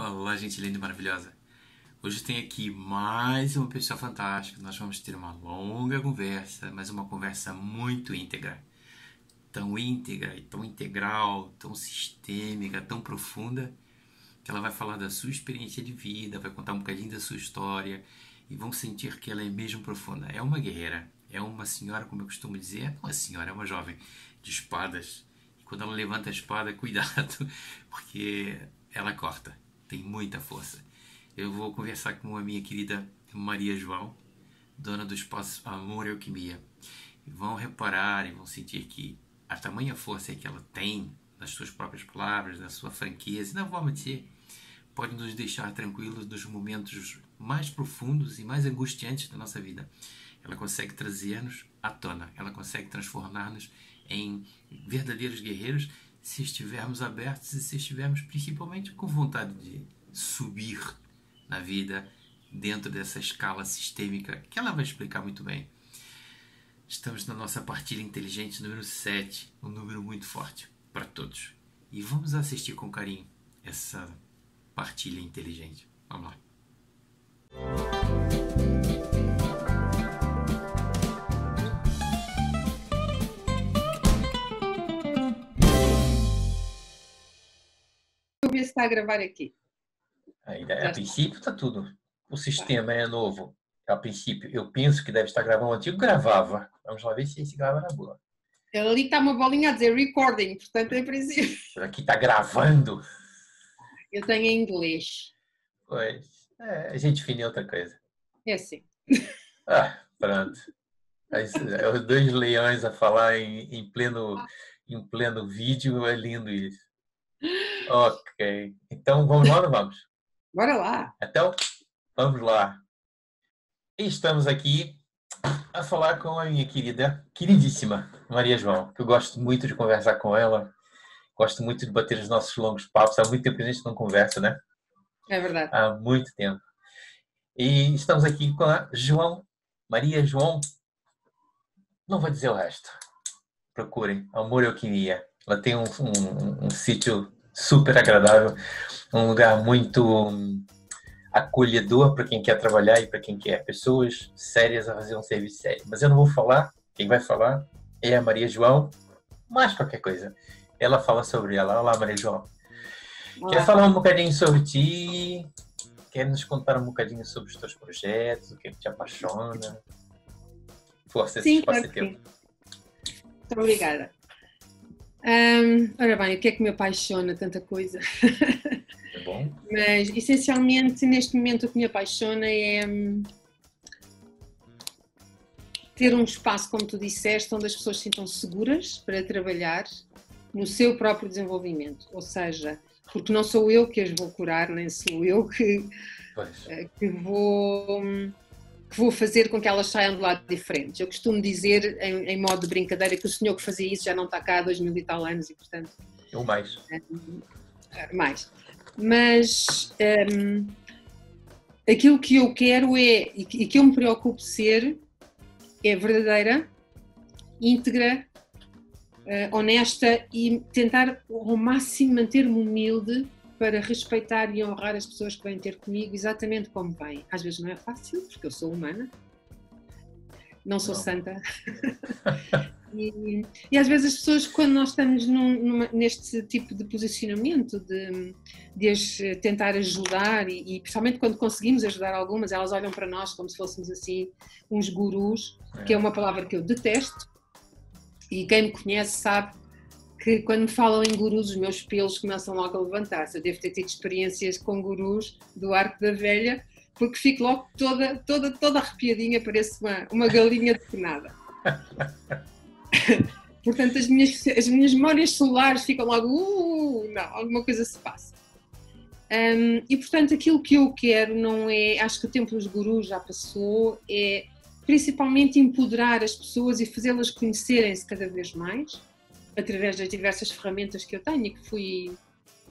Olá, gente linda e maravilhosa. Hoje tem aqui mais uma pessoa fantástica. Nós vamos ter uma longa conversa, mas uma conversa muito íntegra. Tão íntegra e tão integral, tão sistêmica, tão profunda, que ela vai falar da sua experiência de vida, vai contar um bocadinho da sua história e vão sentir que ela é mesmo profunda. É uma guerreira, é uma senhora, como eu costumo dizer, não é uma senhora, é uma jovem de espadas. E quando ela levanta a espada, cuidado, porque ela corta. Tem muita força. Eu vou conversar com a minha querida Maria João, dona do espaço Amor e Alquimia. E vão reparar e vão sentir que a tamanha força que ela tem nas suas próprias palavras, na sua franqueza e na forma de ser, pode nos deixar tranquilos nos momentos mais profundos e mais angustiantes da nossa vida. Ela consegue trazer-nos à tona, ela consegue transformar-nos em verdadeiros guerreiros se estivermos abertos e se estivermos principalmente com vontade de subir na vida dentro dessa escala sistêmica que ela vai explicar muito bem. Estamos na nossa partilha inteligente número 7, um número muito forte para todos. E vamos assistir com carinho essa partilha inteligente. Vamos lá. Vou ver se está a gravar aqui. A princípio está tudo. O sistema é novo. A princípio, eu penso que deve estar gravando. O antigo gravava. Vamos lá ver se esse grava na boa. Ali está uma bolinha a dizer recording, portanto, em princípio. Aqui está gravando. Eu tenho em inglês. Pois. A gente define outra coisa. É assim. Pronto. Os dois leões a falar em pleno vídeo. É lindo isso. Ok. Então, vamos lá ou não vamos? Bora lá. Então, vamos lá. E estamos aqui a falar com a minha queridíssima Maria João, que eu gosto muito de conversar com ela, gosto muito de bater os nossos longos papos. Há muito tempo que a gente não conversa, né? É verdade. Há muito tempo. E estamos aqui com a Maria João. Não vou dizer o resto. Procurem, Amor e Alquimia. Ela tem um sítio super agradável, um lugar muito acolhedor para quem quer trabalhar e para quem quer pessoas sérias a fazer um serviço sério. Mas eu não vou falar, quem vai falar é a Maria João, mais qualquer coisa. Ela fala sobre ela. Olá, Maria João. Olá. Quer falar um bocadinho sobre ti? Quer nos contar um bocadinho sobre os teus projetos? O que é que te apaixona? Força, esse espaço é teu. Muito obrigada. Ora bem, o que é que me apaixona? Tanta coisa. É bom? Mas, essencialmente, neste momento, o que me apaixona é ter um espaço, como tu disseste, onde as pessoas se sintam seguras para trabalhar no seu próprio desenvolvimento. Ou seja, porque não sou eu que as vou curar, nem sou eu que vou fazer com que elas saiam de lado diferentes. Eu costumo dizer, em modo de brincadeira, que o senhor que fazia isso já não está cá há 2000 e tal anos e, portanto... Eu mais. Mais. Mas aquilo que eu quero e que eu me preocupo ser é verdadeira, íntegra, honesta e tentar ao máximo manter-me humilde para respeitar e honrar as pessoas que vêm ter comigo exatamente como vêm. Às vezes não é fácil, porque eu sou humana, não sou santa. E às vezes as pessoas, quando nós estamos neste tipo de posicionamento, de as tentar ajudar, e principalmente quando conseguimos ajudar algumas, elas olham para nós como se fôssemos assim uns gurus, que é uma palavra que eu detesto, e quem me conhece sabe que quando me falam em gurus, os meus pelos começam logo a levantar-se. Eu devo ter tido experiências com gurus do Arco da Velha, porque fico logo toda arrepiadinha, parece uma galinha depenada. Portanto, as minhas memórias celulares ficam logo, não, alguma coisa se passa. E portanto, aquilo que eu quero não é, acho que o tempo dos gurus já passou, é principalmente empoderar as pessoas e fazê-las conhecerem-se cada vez mais, através das diversas ferramentas que eu tenho e que fui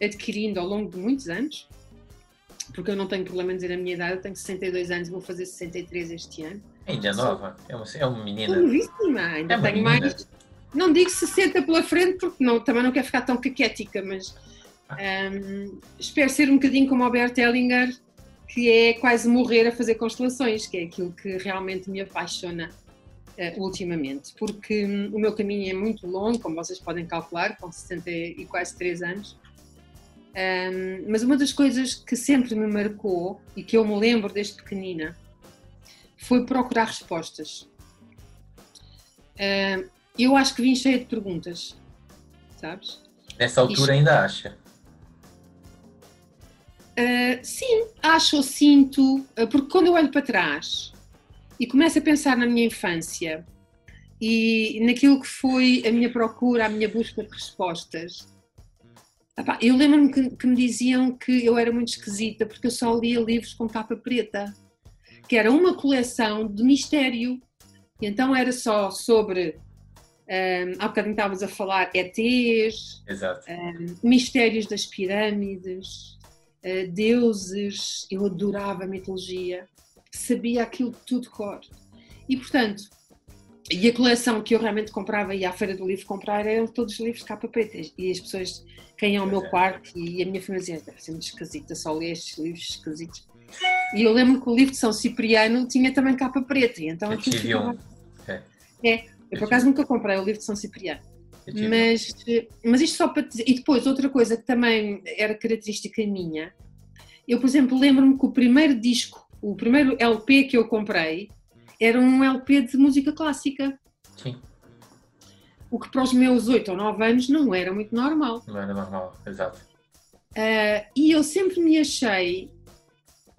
adquirindo ao longo de muitos anos, porque eu não tenho problema em dizer a minha idade, eu tenho 62 anos, vou fazer 63 este ano. Ainda nova? É uma menina. Novíssima, ainda tenho mais. Não digo 60 pela frente, porque também não quero ficar tão caquética, mas Espero ser um bocadinho como o Bert Hellinger, que é quase morrer a fazer constelações, que é aquilo que realmente me apaixona ultimamente, porque o meu caminho é muito longo, como vocês podem calcular, com 60 e quase 3 anos, mas uma das coisas que sempre me marcou e que eu me lembro desde pequenina foi procurar respostas. Eu acho que vim cheia de perguntas, sabes? Nessa altura ainda acha? Sim, acho ou sinto, porque quando eu olho para trás e começo a pensar na minha infância e naquilo que foi a minha procura, a minha busca de respostas, eu lembro-me que me diziam que eu era muito esquisita porque eu só lia livros com capa preta, que era uma coleção de mistério, e então era só sobre, há bocadinho estávamos a falar, ETs, mistérios das pirâmides, deuses. Eu adorava a mitologia, sabia aquilo tudo de cor. E portanto, e a coleção que eu realmente comprava, ia à feira do livro comprar, eram todos os livros de capa preta. E as pessoas que iam ao meu quarto e a minha família dizia, deve ser muito esquisita, só ler estes livros esquisitos. E eu lembro que o livro de São Cipriano tinha também capa preta. E então eu tive um. Eu por acaso nunca comprei o livro de São Cipriano. Mas isto só para dizer. E depois, outra coisa que também era característica minha, eu, por exemplo, lembro-me que o primeiro disco, o primeiro LP que eu comprei, era um LP de música clássica. Sim. O que para os meus 8 ou 9 anos não era muito normal. Não era normal, exato. E eu sempre me achei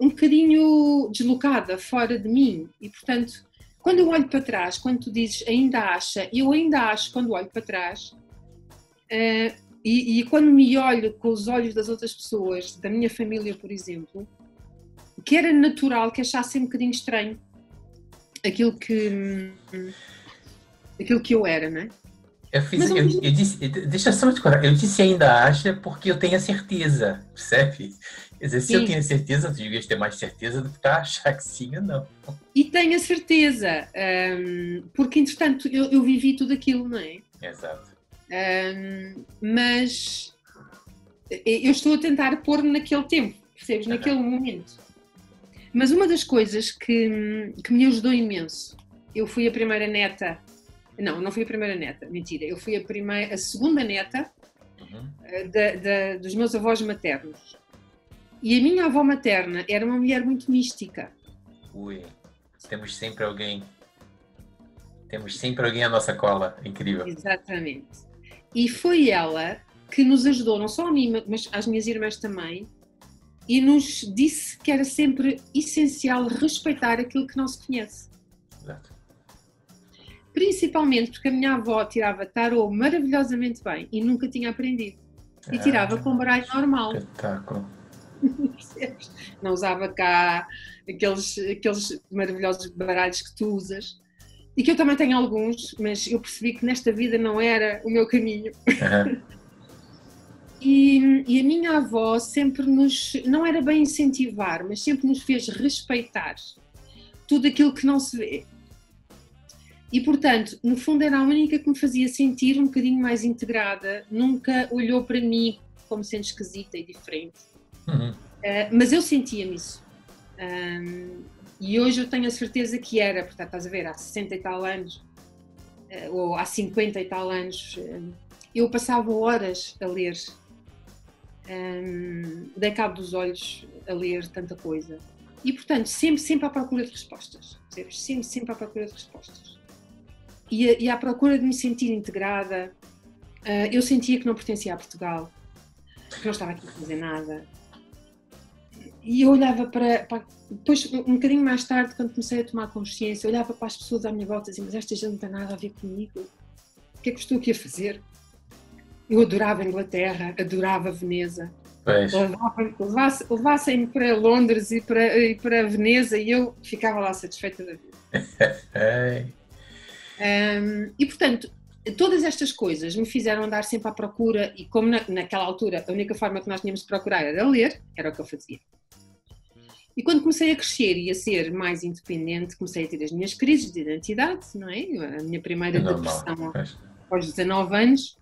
um bocadinho deslocada, fora de mim. E, portanto, quando eu olho para trás, quando tu dizes ainda acha, eu ainda acho quando olho para trás, e quando me olho com os olhos das outras pessoas, da minha família, por exemplo, que era natural que achassem um bocadinho estranho aquilo que eu era, não é? Eu disse, deixa só te cortar, eu disse ainda acha porque eu tenho a certeza, percebe? Quer dizer, se eu tenho a certeza, tu devias ter mais certeza do que para achar que sim ou não. E tenho a certeza, porque entretanto eu vivi tudo aquilo, não é? Exato. Mas eu estou a tentar pôr-me naquele tempo, percebes? Naquele momento. Mas uma das coisas que me ajudou imenso, eu fui a primeira neta. Não fui a primeira neta, mentira. Eu fui a segunda neta dos meus avós maternos. E a minha avó materna era uma mulher muito mística. Ui, temos sempre alguém à nossa cola, incrível. Exatamente. E foi ela que nos ajudou, não só a mim, mas às minhas irmãs também, e nos disse que era sempre essencial respeitar aquilo que não se conhece. Exato. Principalmente porque a minha avó tirava tarô maravilhosamente bem e nunca tinha aprendido. E tirava com baralho normal. Espetáculo. Não usava cá aqueles maravilhosos baralhos que tu usas. E que eu também tenho alguns, mas eu percebi que nesta vida não era o meu caminho. E a minha avó sempre não era bem incentivar, mas sempre nos fez respeitar tudo aquilo que não se vê. E, portanto, no fundo era a única que me fazia sentir um bocadinho mais integrada, nunca olhou para mim como sendo esquisita e diferente. Mas eu sentia-me isso. E hoje eu tenho a certeza que era, portanto, estás a ver, há 60 e tal anos, ou há 50 e tal anos, eu passava horas a ler, dei cabo dos olhos a ler tanta coisa. E, portanto, sempre à procura de respostas, percebes? Sempre à procura de respostas. E à procura de me sentir integrada. Eu sentia que não pertencia a Portugal, que não estava aqui a fazer nada. E eu olhava para... Depois, um bocadinho mais tarde, quando comecei a tomar consciência, olhava para as pessoas à minha volta e dizia, mas esta gente não tem nada a ver comigo. O que é que eu estou aqui a fazer? Eu adorava a Inglaterra, adorava a Veneza. Levassem-me para Londres e para Veneza e eu ficava lá satisfeita da vida. E portanto, todas estas coisas me fizeram andar sempre à procura e como naquela altura a única forma que nós tínhamos de procurar era ler, era o que eu fazia. E quando comecei a crescer e a ser mais independente, comecei a ter as minhas crises de identidade, não é? A minha primeira depressão aos 19 anos.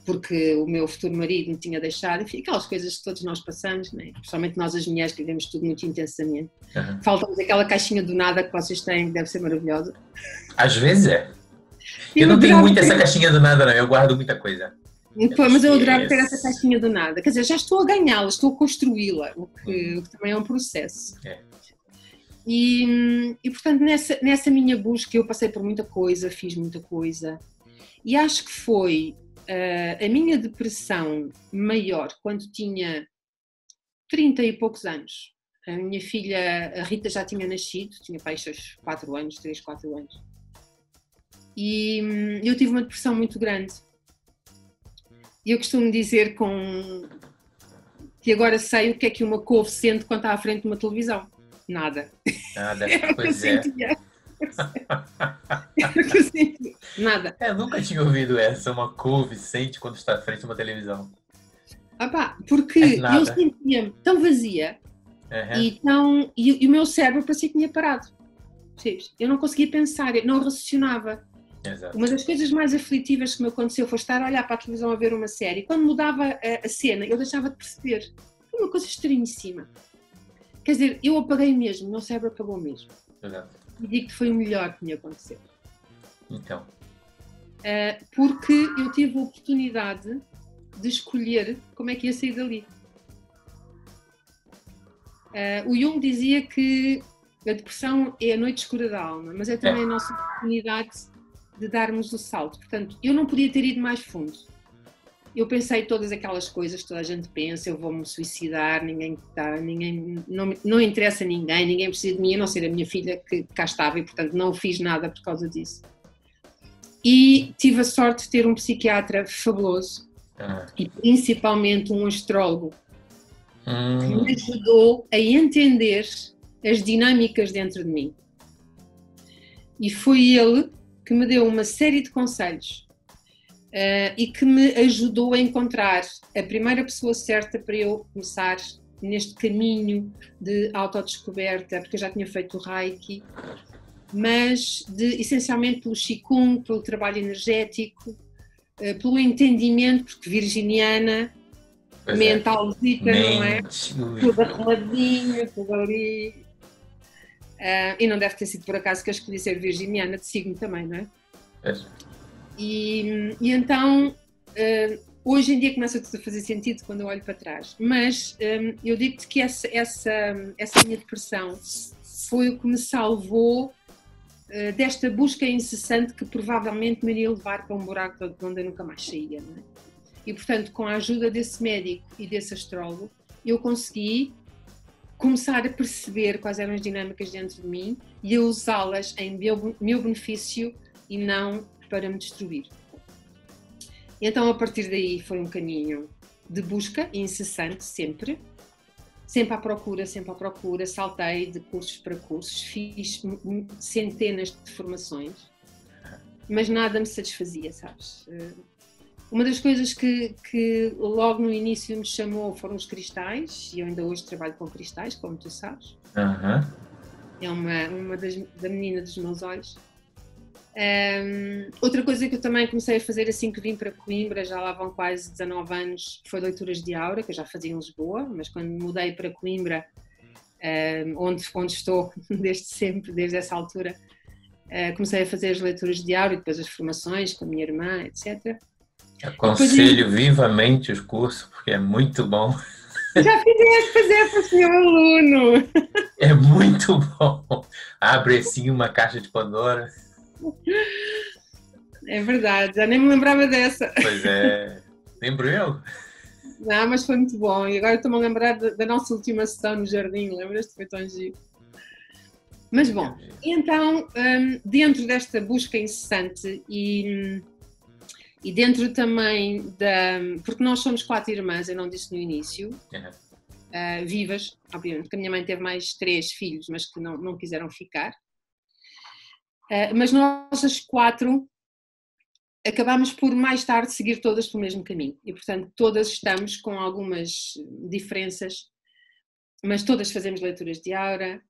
porque o meu futuro marido me tinha deixado, enfim, aquelas coisas que todos nós passamos, né? Principalmente nós as mulheres que vivemos tudo muito intensamente. Falta-nos aquela caixinha do nada que vocês têm, que deve ser maravilhosa. Às vezes é. Eu não tenho muito essa caixinha do nada, não. Eu guardo muita coisa. Mas eu adorava ter essa caixinha do nada. Quer dizer, já estou a ganhá-la, estou a construí-la, o que também é um processo. E portanto, nessa minha busca, eu passei por muita coisa, fiz muita coisa. E acho que foi a minha depressão maior quando tinha 30 e poucos anos. A minha filha, a Rita, já tinha nascido, tinha pai seus 4 anos, 3, 4 anos. E eu tive uma depressão muito grande. E eu costumo dizer que agora sei o que é que uma couve sente quando está à frente de uma televisão. Nada. Nada, pois é. Nada. Eu nunca tinha ouvido essa, uma couve sente quando está à frente de uma televisão. Porque eu sentia-me tão vazia e o meu cérebro parecia que tinha parado. Eu não conseguia pensar, eu não raciocinava. Exato. Uma das coisas mais aflitivas que me aconteceu foi estar a olhar para a televisão a ver uma série. Quando mudava a cena, eu deixava de perceber. Foi uma coisa estranhíssima. Quer dizer, eu apaguei mesmo, o meu cérebro apagou mesmo. Exato. E digo que foi o melhor que me aconteceu. Então. Porque eu tive a oportunidade de escolher como é que ia sair dali. O Jung dizia que a depressão é a noite escura da alma, mas é também a nossa oportunidade de darmos o salto. Portanto, eu não podia ter ido mais fundo. Eu pensei todas aquelas coisas que toda a gente pensa, eu vou-me suicidar, não interessa a ninguém precisa de mim, a não ser a minha filha que cá estava e, portanto, não fiz nada por causa disso. E tive a sorte de ter um psiquiatra fabuloso e principalmente um astrólogo que me ajudou a entender as dinâmicas dentro de mim. E foi ele que me deu uma série de conselhos e que me ajudou a encontrar a primeira pessoa certa para eu começar neste caminho de autodescoberta, porque eu já tinha feito o Reiki, mas essencialmente pelo Qigong, pelo trabalho energético, pelo entendimento, porque virginiana, mentalzita, não é? Tudo arrumadinho, tudo ali. E não deve ter sido por acaso que eu escolhi ser virginiana de signo também, não é? E então, hoje em dia começa tudo a fazer sentido quando eu olho para trás. Mas eu digo-te que essa minha depressão foi o que me salvou desta busca incessante que provavelmente me iria levar para um buraco de onde eu nunca mais saía, não é? E, portanto, com a ajuda desse médico e desse astrólogo, eu consegui começar a perceber quais eram as dinâmicas dentro de mim e a usá-las em meu benefício e não para me destruir. E então, a partir daí, foi um caminho de busca incessante, sempre à procura, saltei de cursos para cursos, fiz centenas de formações, mas nada me satisfazia, sabes? Uma das coisas que logo no início me chamou foram os cristais, e eu ainda hoje trabalho com cristais, como tu sabes. É uma da menina dos meus olhos. Outra coisa que eu também comecei a fazer assim que vim para Coimbra, já lá vão quase 19 anos, foi leituras de aura, que eu já fazia em Lisboa, mas quando mudei para Coimbra, onde estou desde sempre, desde essa altura, comecei a fazer as leituras de aura e depois as formações com a minha irmã, etc. Aconselho vivamente os cursos, porque é muito bom. Já fizeste fazer para o senhor aluno. É muito bom. Abre assim uma caixa de Pandora. É verdade, já nem me lembrava dessa. Pois é, lembro eu. Não, mas foi muito bom. E agora estou-me a lembrar da nossa última sessão no jardim, lembras-te? Foi tão giro. Mas bom, então, dentro desta busca incessante e dentro também porque nós somos 4 irmãs, eu não disse no início, vivas, obviamente, porque a minha mãe teve mais 3 filhos, mas que não quiseram ficar. Mas nós as 4 acabámos por mais tarde seguir todas pelo mesmo caminho e, portanto, todas estamos com algumas diferenças, mas todas fazemos leituras de aura.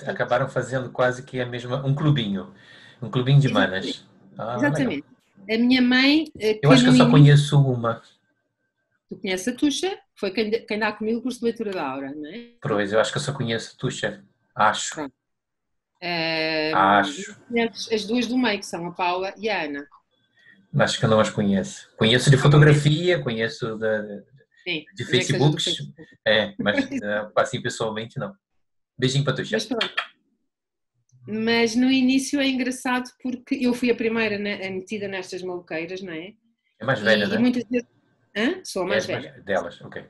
Acabaram fazendo quase que a mesma, um clubinho de manas. Exatamente. A minha mãe, Eu acho que eu só conheço uma. Tu conheces a Tuxa? Foi quem dá comigo o curso de leitura da Aura, não é? Pois, eu acho que eu só conheço a Tuxa. Acho. Pronto. Acho. As duas do meio, que são a Paula e a Ana. Acho que eu não as conheço. Conheço de fotografia, conheço Sim, de mas é que sejas do Facebooks. Facebook. Mas assim pessoalmente não. Beijinho para Tuxa. Mas pronto. Mas no início é engraçado porque eu fui a primeira metida nestas maluqueiras, não é? É mais velha, E né? muitas vezes. Sou a mais És velha. delas, ok.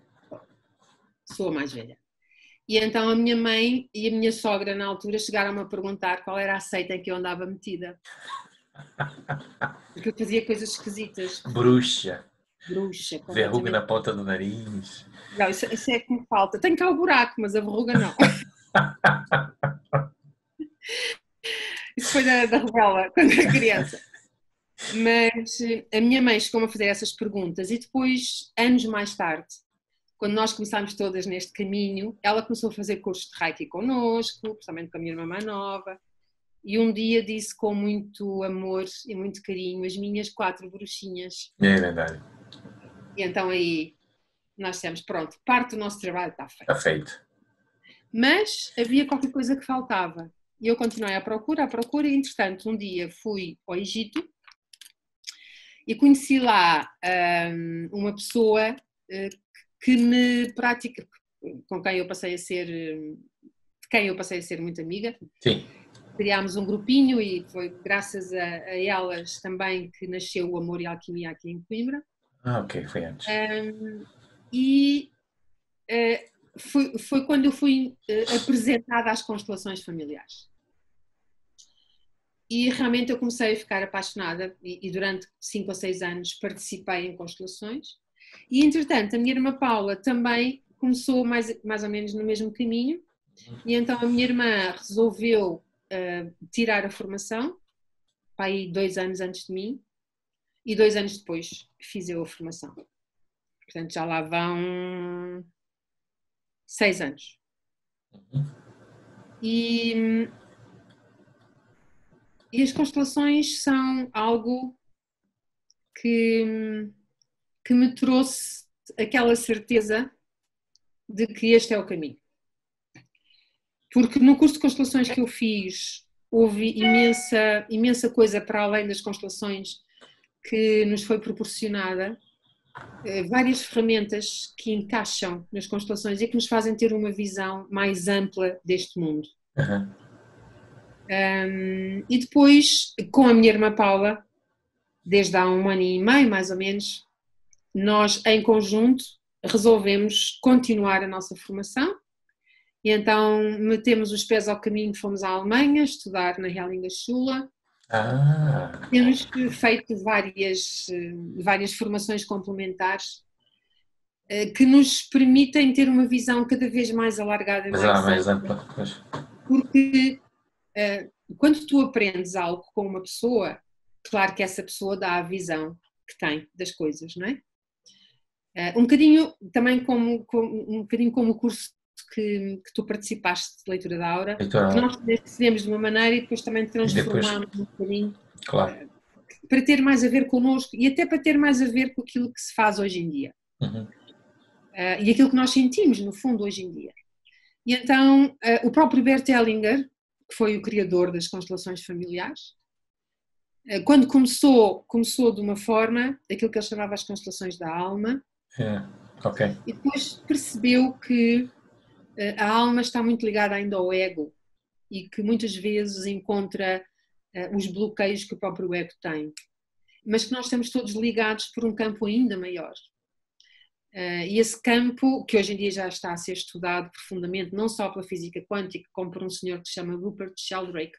Sou a mais velha. E então a minha mãe e a minha sogra na altura chegaram-me a perguntar qual era a seita em que eu andava metida. Porque eu fazia coisas esquisitas. Bruxa. Bruxa, Verruga na completamente. ponta do nariz. Não, isso é que me falta. Tenho cá o buraco, mas a verruga não. Isso foi da Rebela, quando era criança. Mas a minha mãe chegou-me a fazer essas perguntas e depois, anos mais tarde, quando nós começámos todas neste caminho, ela começou a fazer cursos de Reiki connosco, principalmente com a minha irmã mais nova, e um dia disse com muito amor e muito carinho as minhas 4 bruxinhas. É verdade. E então aí nós dissemos, pronto, parte do nosso trabalho está feito. Está feito. Mas havia qualquer coisa que faltava. E eu continuei à procura, e entretanto um dia fui ao Egito e conheci lá uma pessoa que me pratica, com quem eu passei a ser, de quem eu passei a ser muito amiga. Sim. Criámos um grupinho e foi graças a elas também que nasceu o Amor e a Alquimia aqui em Coimbra. Ok, foi antes. Foi quando eu fui apresentada às constelações familiares. E realmente eu comecei a ficar apaixonada e durante 5 ou 6 anos participei em constelações. E entretanto a minha irmã Paula também começou mais ou menos no mesmo caminho e então a minha irmã resolveu tirar a formação, aí 2 anos antes de mim e 2 anos depois fiz eu a formação. Portanto já lá vão 6 anos. E as constelações são algo que me trouxe aquela certeza de que este é o caminho. Porque no curso de constelações que eu fiz, houve imensa coisa para além das constelações que nos foi proporcionada, várias ferramentas que encaixam nas constelações e que nos fazem ter uma visão mais ampla deste mundo. E depois, com a minha irmã Paula, desde há 1 ano e meio, mais ou menos, nós em conjunto resolvemos continuar a nossa formação e então metemos os pés ao caminho, fomos à Alemanha estudar na Heilige-Schule. Temos feito várias formações complementares que nos permitem ter uma visão cada vez mais alargada e mais ampla. Porque quando tu aprendes algo com uma pessoa, claro que essa pessoa dá a visão que tem das coisas, não é? Um bocadinho também como o curso que tu participaste de leitura da Aura, que nós recebemos de uma maneira e depois também transformámos um bocadinho, claro, para ter mais a ver connosco e até para ter mais a ver com aquilo que se faz hoje em dia. E aquilo que nós sentimos, no fundo, hoje em dia. E então, o próprio Bert Hellinger, que foi o criador das constelações familiares, quando começou de uma forma, aquilo que ele chamava as constelações da alma, e depois percebeu que a alma está muito ligada ainda ao ego e que muitas vezes encontra os bloqueios que o próprio ego tem, mas que nós estamos todos ligados por um campo ainda maior. E esse campo, que hoje em dia já está a ser estudado profundamente, não só pela física quântica, como por um senhor que se chama Rupert Sheldrake,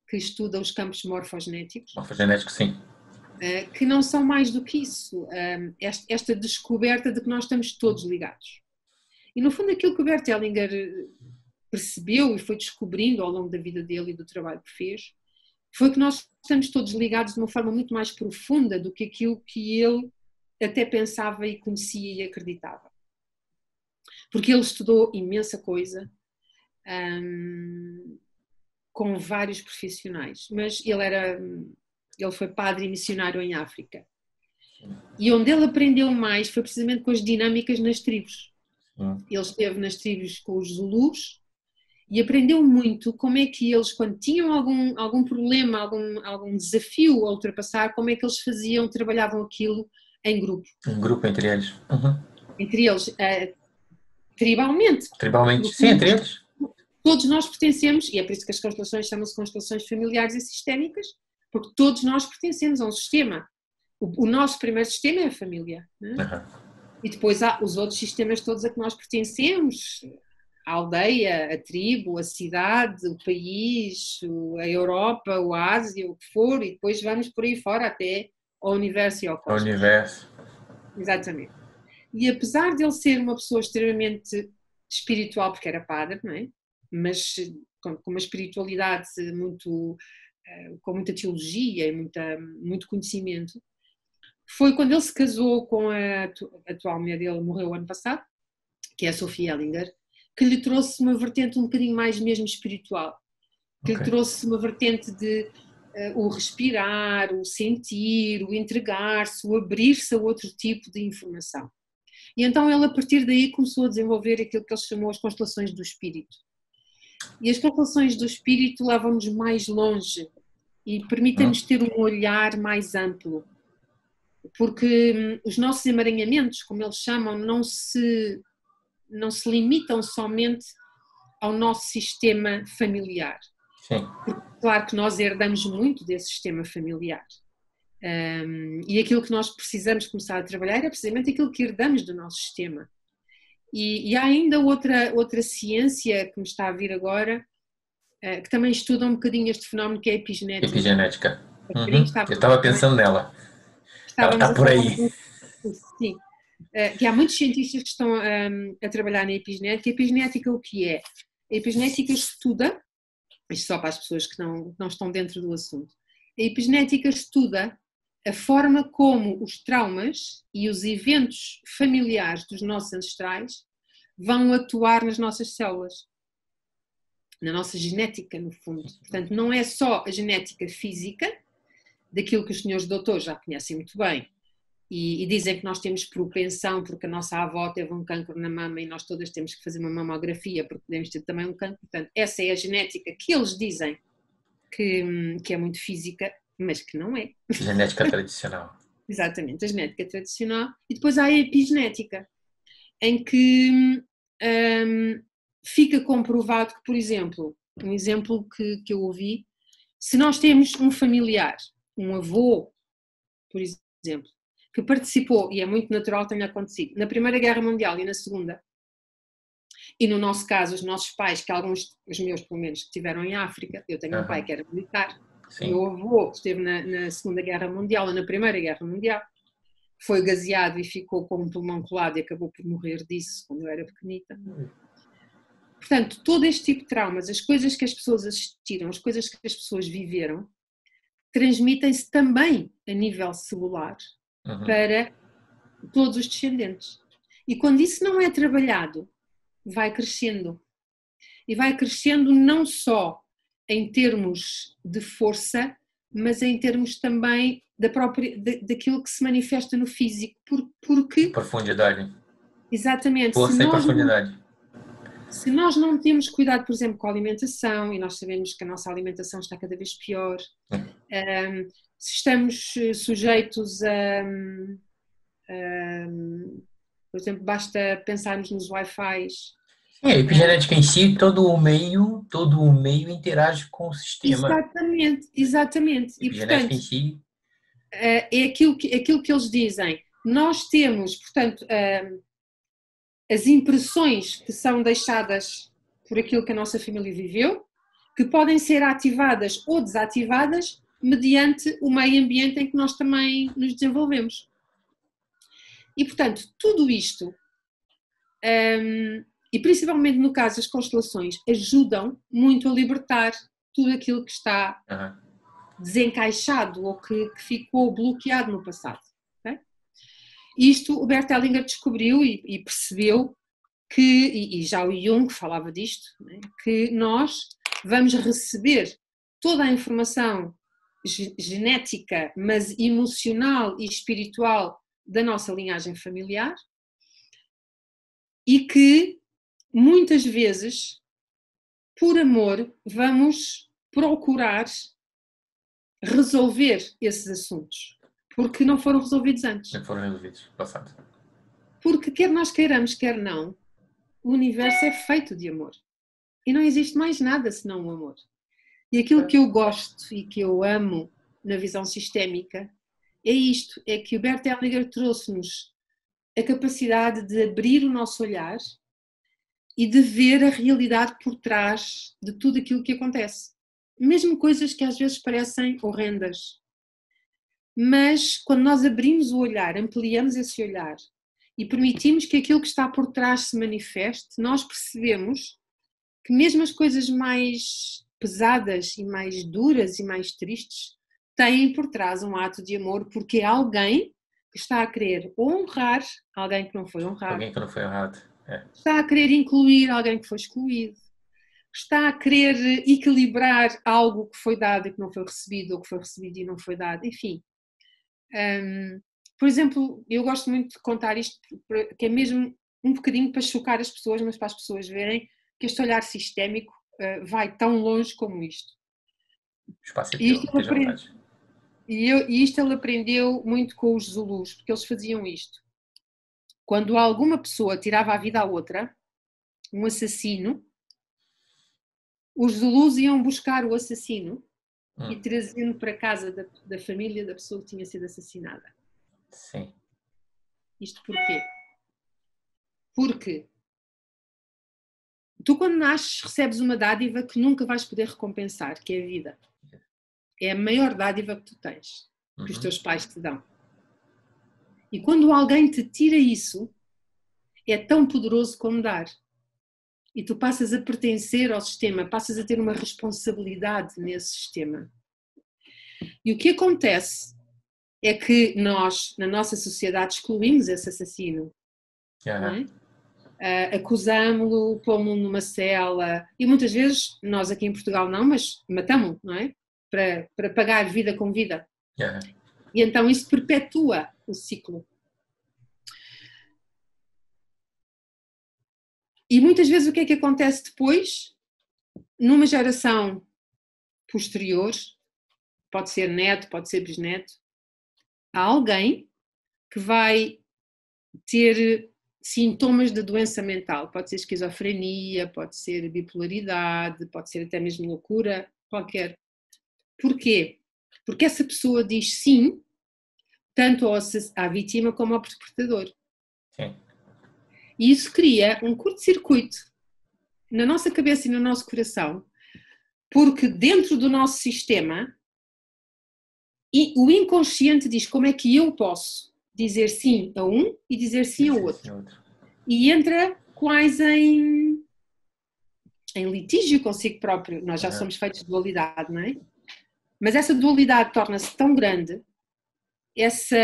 que estuda os campos morfogenéticos. Morfogenéticos, sim. Que não são mais do que isso, esta descoberta de que nós estamos todos ligados. E no fundo aquilo que o Bert Hellinger percebeu e foi descobrindo ao longo da vida dele e do trabalho que fez, foi que nós estamos todos ligados de uma forma muito mais profunda do que aquilo que ele até pensava e conhecia e acreditava. Porque ele estudou imensa coisa, com vários profissionais, mas ele era Ele foi padre e missionário em África. E onde ele aprendeu mais foi precisamente com as dinâmicas nas tribos. Ele esteve nas tribos com os Zulus e aprendeu muito como é que eles, quando tinham algum problema, algum desafio a ultrapassar, como é que eles faziam, trabalhavam aquilo em grupo. Em grupo, entre eles. Entre eles, tribalmente. Tribalmente, sim, entre eles. Todos nós pertencemos, e é por isso que as constelações chamam-se constelações familiares e sistémicas, porque todos nós pertencemos a um sistema. O nosso primeiro sistema é a família, né? E depois há os outros sistemas todos a que nós pertencemos, a aldeia, a tribo, a cidade, o país, a Europa, a Ásia, o que for, e depois vamos por aí fora até ao universo e ao cosmos. O universo. Exatamente. E apesar de ele ser uma pessoa extremamente espiritual, porque era padre, não é? Mas com uma espiritualidade com muita teologia e muito conhecimento, foi quando ele se casou com a atual mulher dele, morreu ano passado, que é a Sophie Ellinger, que lhe trouxe uma vertente um bocadinho mais mesmo espiritual, que lhe trouxe uma vertente de o respirar, o sentir, o entregar-se, o abrir-se a outro tipo de informação. E então ele, a partir daí, começou a desenvolver aquilo que ele chamou as constelações do espírito. E as constelações do espírito levam-nos mais longe e permitem-nos ter um olhar mais amplo. Porque os nossos emaranhamentos, como eles chamam, não se limitam somente ao nosso sistema familiar. Sim. Porque, claro que nós herdamos muito desse sistema familiar. E aquilo que nós precisamos começar a trabalhar é precisamente aquilo que herdamos do nosso sistema. E há ainda outra ciência que me está a vir agora, que também estuda um bocadinho este fenómeno, que é a epigenética. Epigenética. Eu estava pensando nela. Ela está por aí. Sim. Que há muitos cientistas que estão a trabalhar na epigenética. A epigenética o que é? A epigenética estuda, isto só para as pessoas que não estão dentro do assunto, a epigenética estuda a forma como os traumas e os eventos familiares dos nossos ancestrais vão atuar nas nossas células, na nossa genética, no fundo. Portanto, não é só a genética física, daquilo que os senhores doutores já conhecem muito bem, e dizem que nós temos propensão, porque a nossa avó teve um cancro na mama e nós todas temos que fazer uma mamografia, porque podemos ter também um cancro. Portanto, essa é a genética que eles dizem que é muito física, mas que não é. Genética tradicional. Exatamente, a genética tradicional. E depois há a epigenética, em que fica comprovado que, por exemplo, um exemplo que eu ouvi, se nós temos um familiar, um avô, por exemplo, que participou, e é muito natural que tenha acontecido, na Primeira Guerra Mundial e na Segunda, e no nosso caso, os nossos pais, que alguns, os meus pelo menos, que estiveram em África, eu tenho um pai que era militar, o meu avô esteve na Segunda Guerra Mundial ou na Primeira Guerra Mundial, foi gaseado e ficou com um pulmão colado e acabou por morrer disso quando eu era pequenita. Portanto, todo este tipo de traumas, as coisas que as pessoas assistiram, as coisas que as pessoas viveram, transmitem-se também a nível celular para todos os descendentes. E quando isso não é trabalhado, vai crescendo. E vai crescendo não só em termos de força, mas em termos também daquilo que se manifesta no físico. Porque... Profundidade. Exatamente. Força e profundidade. Se nós não temos cuidado, por exemplo, com a alimentação, e nós sabemos que a nossa alimentação está cada vez pior, se estamos sujeitos por exemplo, basta pensarmos nos Wi-Fis. A epigenética em si, todo o meio interage com o sistema. Exatamente. A epigenética em si é aquilo que eles dizem. Nós temos, portanto, as impressões que são deixadas por aquilo que a nossa família viveu, que podem ser ativadas ou desativadas mediante o meio ambiente em que nós também nos desenvolvemos. E, portanto, tudo isto, e principalmente no caso das constelações, ajudam muito a libertar tudo aquilo que está desencaixado ou que ficou bloqueado no passado. Okay? Isto o Bert Hellinger descobriu e percebeu que, e já o Jung falava disto, né, que nós vamos receber toda a informação genética, mas emocional e espiritual da nossa linhagem familiar, e que muitas vezes, por amor, vamos procurar resolver esses assuntos, porque não foram resolvidos antes. Não foram resolvidos, passado. Porque quer nós queiramos, quer não, o universo é feito de amor. E não existe mais nada senão o amor. E aquilo que eu gosto e que eu amo na visão sistémica é isto, é que o Bert Hellinger trouxe-nos a capacidade de abrir o nosso olhar e de ver a realidade por trás de tudo aquilo que acontece. Mesmo coisas que às vezes parecem horrendas. Mas quando nós abrimos o olhar, ampliamos esse olhar e permitimos que aquilo que está por trás se manifeste, nós percebemos que mesmo as coisas mais pesadas e mais duras e mais tristes têm por trás um ato de amor, porque é alguém que está a querer honrar alguém que não foi honrado. Alguém que não foi honrado. Está a querer incluir alguém que foi excluído. Está a querer equilibrar algo que foi dado e que não foi recebido, ou que foi recebido e não foi dado. Enfim. Por exemplo, eu gosto muito de contar isto, que é mesmo um bocadinho para chocar as pessoas, mas para as pessoas verem que este olhar sistémico vai tão longe como isto. O espaço é teu, esteja à vontade. E isto ele aprendeu muito com os Zulus, porque eles faziam isto. Quando alguma pessoa tirava a vida à outra, um assassino, os Zulus iam buscar o assassino e traziam para casa da família da pessoa que tinha sido assassinada. Sim. Isto porquê? Porque tu, quando nasces, recebes uma dádiva que nunca vais poder recompensar, que é a vida. É a maior dádiva que tu tens, que os teus pais te dão. E quando alguém te tira isso, é tão poderoso como dar. E tu passas a pertencer ao sistema, passas a ter uma responsabilidade nesse sistema. E o que acontece é que nós, na nossa sociedade, excluímos esse assassino. Não é? Acusámo-lo, pomos-lo numa cela, e muitas vezes, nós aqui em Portugal não, mas matamos-lo, não é? Para pagar vida com vida. E então isso perpetua o ciclo. E muitas vezes o que é que acontece depois? Numa geração posterior, pode ser neto, pode ser bisneto, há alguém que vai ter sintomas de doença mental. Pode ser esquizofrenia, pode ser bipolaridade, pode ser até mesmo loucura, qualquer. Porquê? Porque essa pessoa diz sim, tanto à vítima como ao perpetrador. Sim. E isso cria um curto-circuito na nossa cabeça e no nosso coração, porque dentro do nosso sistema, o inconsciente diz como é que eu posso dizer sim a um e dizer sim ao outro. E entra quase em litígio consigo próprio. Nós já somos feitos de dualidade, não é? Mas essa dualidade torna-se tão grande, esse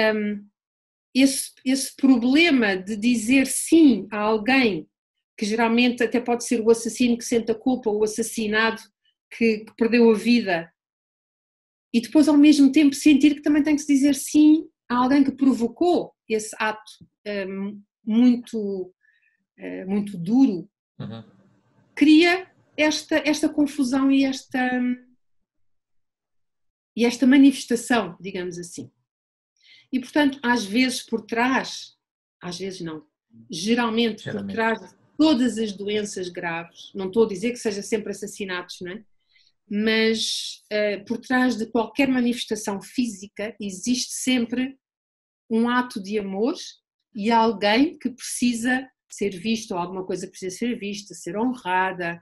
problema de dizer sim a alguém, que geralmente até pode ser o assassino que sente a culpa, ou o assassinado que perdeu a vida, e depois ao mesmo tempo sentir que também tem que se dizer sim a alguém que provocou esse ato muito duro, cria esta confusão e esta manifestação, digamos assim. E, portanto, às vezes por trás, às vezes não, geralmente por trás de todas as doenças graves, não estou a dizer que seja sempre assassinatos, não é? Mas por trás de qualquer manifestação física existe sempre um ato de amor e alguém que precisa ser visto, ou alguma coisa que precisa ser vista, ser honrada.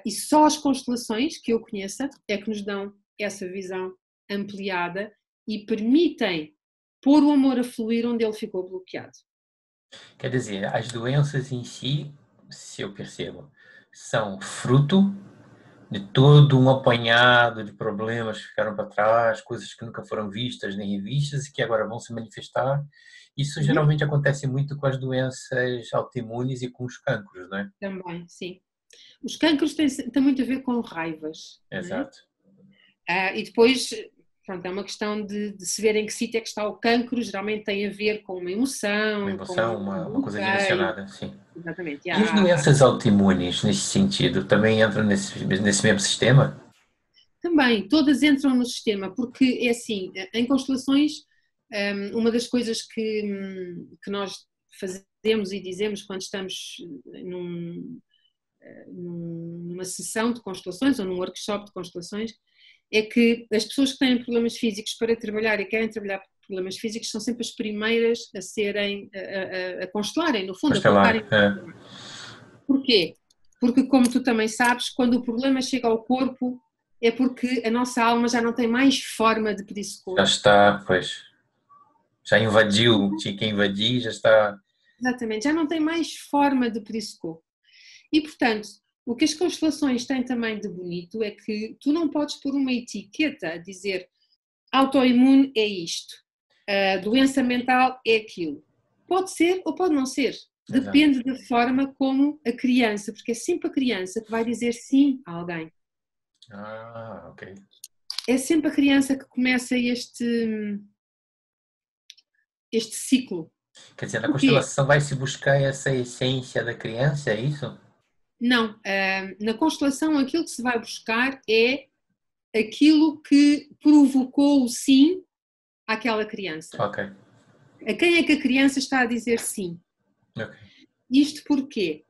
E só as constelações que eu conheça é que nos dão essa visão ampliada e permitem pôr o amor a fluir onde ele ficou bloqueado. Quer dizer, as doenças em si, se eu percebo, são fruto de todo um apanhado de problemas que ficaram para trás, coisas que nunca foram vistas nem revistas e que agora vão se manifestar. Isso geralmente acontece muito com as doenças autoimunes e com os cancros, não é? Também, sim. Os cancros têm muito a ver com raivas. Exato. E depois Pronto, é uma questão de se ver em que sítio é que está o cancro, geralmente tem a ver com uma emoção, Uma com emoção, um uma coisa bloqueio. direcionada, sim. Exatamente. E as doenças autoimunes, nesse sentido, também entram nesse mesmo sistema? Também, todas entram no sistema, porque é assim, em constelações, uma das coisas que nós fazemos e dizemos quando estamos numa sessão de constelações ou num workshop de constelações, é que as pessoas que têm problemas físicos para trabalhar e querem trabalhar problemas físicos são sempre as primeiras a serem, a constelarem, no fundo, a Constelar, colocarem. Porquê? Porque, como tu também sabes, quando o problema chega ao corpo, é porque a nossa alma já não tem mais forma de pedir socorro. já está, pois, já invadiu, tinha que invadir, já está... Exatamente, já não tem mais forma de pedir socorro. E, portanto, o que as constelações têm também de bonito é que tu não podes pôr uma etiqueta a dizer autoimune é isto, a doença mental é aquilo. Pode ser ou pode não ser. Depende da forma como a criança, porque é sempre a criança que vai dizer sim a alguém. Ah, ok. É sempre a criança que começa este ciclo. Quer dizer, na constelação vai-se buscar essa essência da criança, é isso? Não, na constelação aquilo que se vai buscar é aquilo que provocou o sim àquela criança. Ok. A quem é que a criança está a dizer sim? Ok. Isto porquê?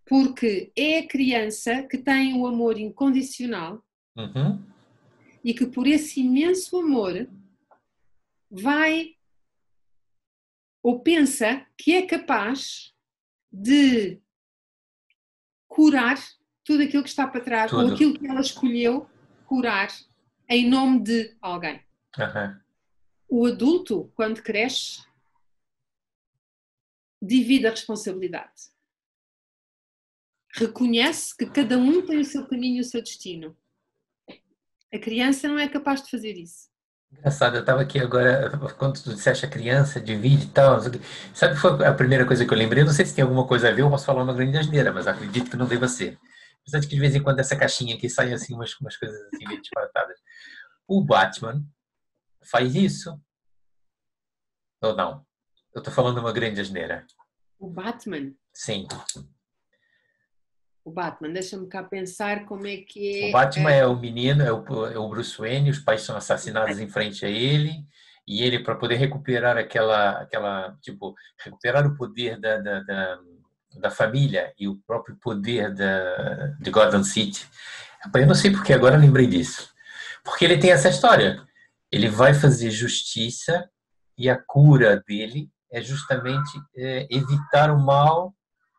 Porque é a criança que tem o amor incondicional e que por esse imenso amor vai ou pensa que é capaz de curar tudo aquilo que está para trás, ou aquilo que ela escolheu curar em nome de alguém. O adulto, quando cresce, divide a responsabilidade. Reconhece que cada um tem o seu caminho e o seu destino. A criança não é capaz de fazer isso. Engraçado, eu estava aqui agora, quando tu disseste a criança, divide e tal, sabe que foi a primeira coisa que eu lembrei? Eu não sei se tem alguma coisa a ver, eu posso falar uma grande asneira, mas acredito que não deva ser. Apesar de que de vez em quando essa caixinha aqui sai assim umas coisas assim meio disparatadas. O Batman faz isso? Ou não? Eu estou falando uma grande asneira. O Batman? Sim. O Batman, deixa-me cá pensar como é que é... O Batman é o menino, é o Bruce Wayne, os pais são assassinados em frente a ele, e ele, para poder recuperar tipo, recuperar o poder da família e o próprio poder de Gotham City. Eu não sei porque agora eu lembrei disso. Porque ele tem essa história. Ele vai fazer justiça e a cura dele é justamente evitar o mal.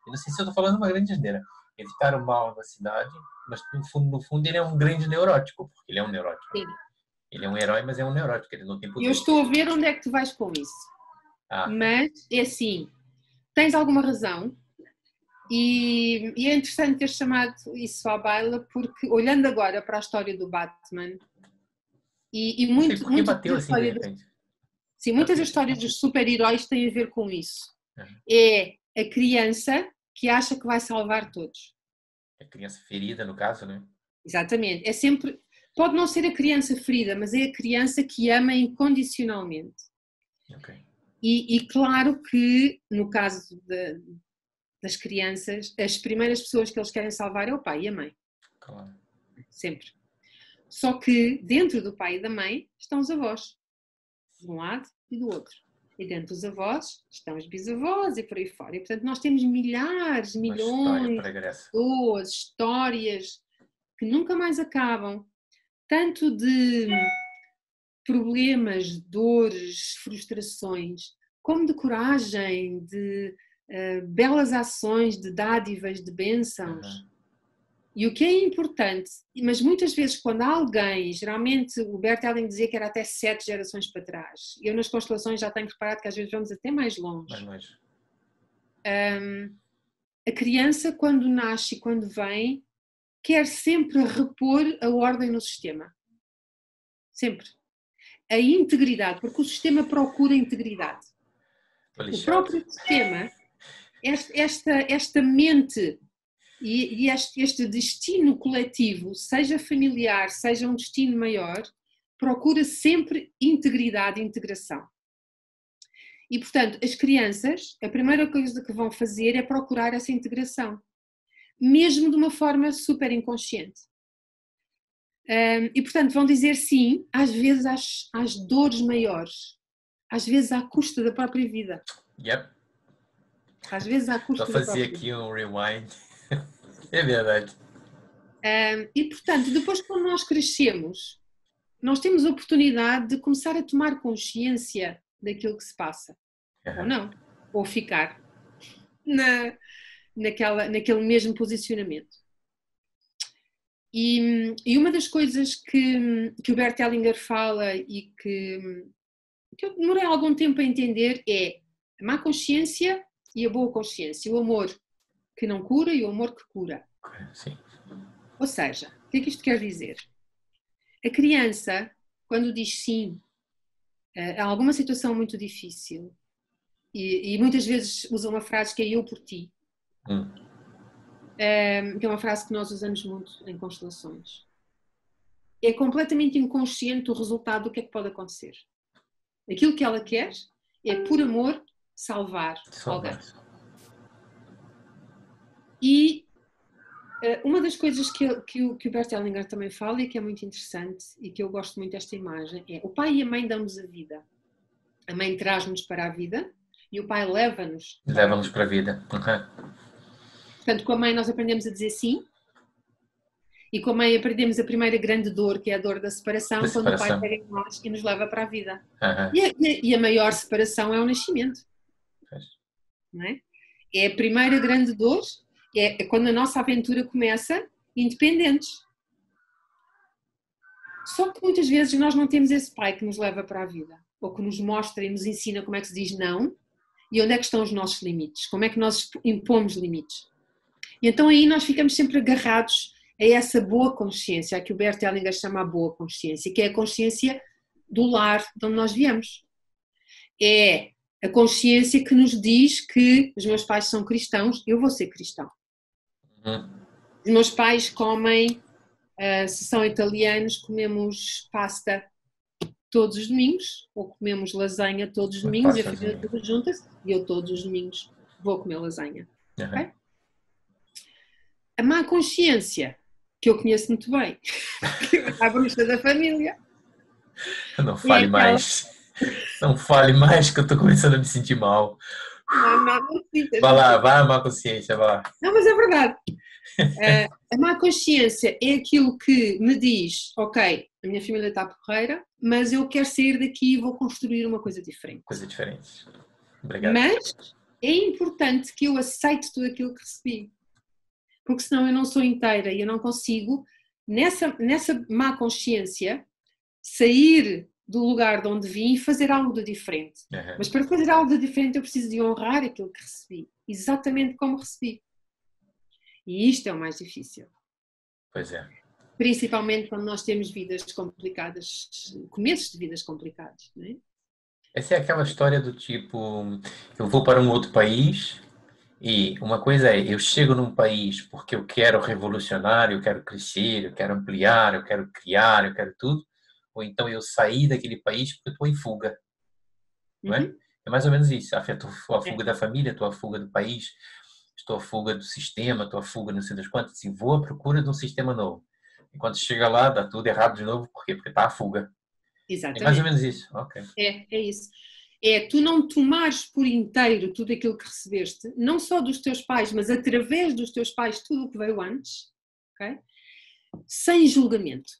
Eu não sei se eu estou falando uma grande asneira. Evitar o mal na cidade, mas no fundo ele é um grande neurótico, porque ele é um neurótico. Sim. Ele é um herói, mas é um neurótico, ele não tem poder. Eu estou a ver onde é que tu vais com isso. Mas é assim, tens alguma razão e é interessante ter chamado isso à baila, porque olhando agora para a história do Batman e muitas das histórias dos super-heróis têm a ver com isso. É a criança que acha que vai salvar todos. A criança ferida, no caso, né? Exatamente. É sempre... Pode não ser a criança ferida, mas é a criança que ama incondicionalmente. Okay. E claro que, no caso das crianças, as primeiras pessoas que eles querem salvar é o pai e a mãe. Claro. Sempre. Só que dentro do pai e da mãe estão os avós. De um lado e do outro. E dentro dos avós estão os bisavós e por aí fora. E, portanto, nós temos milhões de pessoas, histórias que nunca mais acabam. Tanto de problemas, dores, frustrações, como de coragem, de belas ações, de dádivas, de bênçãos. E o que é importante, mas muitas vezes quando alguém, geralmente o Bert Helling dizia que era até 7 gerações para trás, eu nas constelações já tenho reparado que às vezes vamos até mais longe. A criança quando nasce e quando vem, quer sempre repor a ordem no sistema. Sempre. A integridade, porque o sistema procura integridade. O próprio sistema, esta mente e este destino coletivo, seja familiar, seja um destino maior, procura sempre integridade e integração. E, portanto, as crianças, a primeira coisa que vão fazer é procurar essa integração, mesmo de uma forma super inconsciente. E, portanto, vão dizer sim, às vezes, às dores maiores, às vezes à custa da própria vida. Yep. Às vezes à custa da própria vida. Vou fazer aqui um rewind. É verdade. E, portanto, depois quando nós crescemos, nós temos a oportunidade de começar a tomar consciência daquilo que se passa. Ou não. Ou ficar naquele mesmo posicionamento. E uma das coisas que o Bert Hellinger fala e que eu demorei algum tempo a entender é a má consciência e a boa consciência. O amor que não cura e o amor que cura. Sim. Ou seja, o que é que isto quer dizer? A criança, quando diz sim a alguma situação muito difícil, e muitas vezes usa uma frase que é eu por ti, que é uma frase que nós usamos muito em constelações, é completamente inconsciente o resultado do que é que pode acontecer. Aquilo que ela quer é, por amor, salvar alguém. E uma das coisas que o Bert Hellinger também fala e que é muito interessante e que eu gosto muito desta imagem é o pai e a mãe dão-nos a vida. A mãe traz-nos para a vida e o pai leva-nos para a vida. Portanto, com a mãe nós aprendemos a dizer sim e com a mãe aprendemos a primeira grande dor, que é a dor da separação, quando o pai pega em nós e nos leva para a vida. E a maior separação é o nascimento. Não é? É a primeira grande dor. É quando a nossa aventura começa independentes. Só que muitas vezes nós não temos esse pai que nos leva para a vida, ou que nos mostra e nos ensina como é que se diz não e onde é que estão os nossos limites, como é que nós impomos limites. E então aí nós ficamos sempre agarrados a essa boa consciência, a que o Bert Hellinger chama a boa consciência, que é a consciência do lar de onde nós viemos. É a consciência que nos diz que os meus pais são cristãos, eu vou ser cristão. Os meus pais comem, se são italianos, comemos pasta todos os domingos, ou comemos lasanha todos os domingos, e a família toda junta-se, e eu todos os domingos vou comer lasanha. Okay? A má consciência, que eu conheço muito bem, que é a bruxa da família. Não fale mais. Não fale mais que eu estou começando a me sentir mal. Não sintas. Vai lá, vai a má consciência, vai lá. Não, mas é verdade. A má consciência é aquilo que me diz, ok, a minha família está porreira, mas eu quero sair daqui e vou construir uma coisa diferente. Coisa diferente. Obrigado. Mas é importante que eu aceite tudo aquilo que recebi. Porque senão eu não sou inteira e eu não consigo, nessa má consciência, sair do lugar de onde vim e fazer algo de diferente. Mas para fazer algo de diferente eu preciso de honrar aquilo que recebi, exatamente como recebi. E isto é o mais difícil. Pois é. Principalmente quando nós temos vidas complicadas, começos de vidas complicadas, não é? Essa é aquela história do tipo, eu vou para um outro país e uma coisa é, eu chego num país porque eu quero revolucionar, eu quero crescer, eu quero ampliar, eu quero criar, eu quero tudo. Ou então eu saí daquele país porque eu estou em fuga. Não é? É mais ou menos isso. A fuga da família, a fuga do país, estou à fuga do sistema, estou à fuga não sei das quantas. Assim, vou à procura de um sistema novo. E quando chega lá, dá tudo errado de novo. Por quê? Porque está à fuga. Exatamente. É mais ou menos isso. Okay. É isso. É tu não tomares por inteiro tudo aquilo que recebeste, não só dos teus pais, mas através dos teus pais, tudo o que veio antes, okay? Sem julgamento.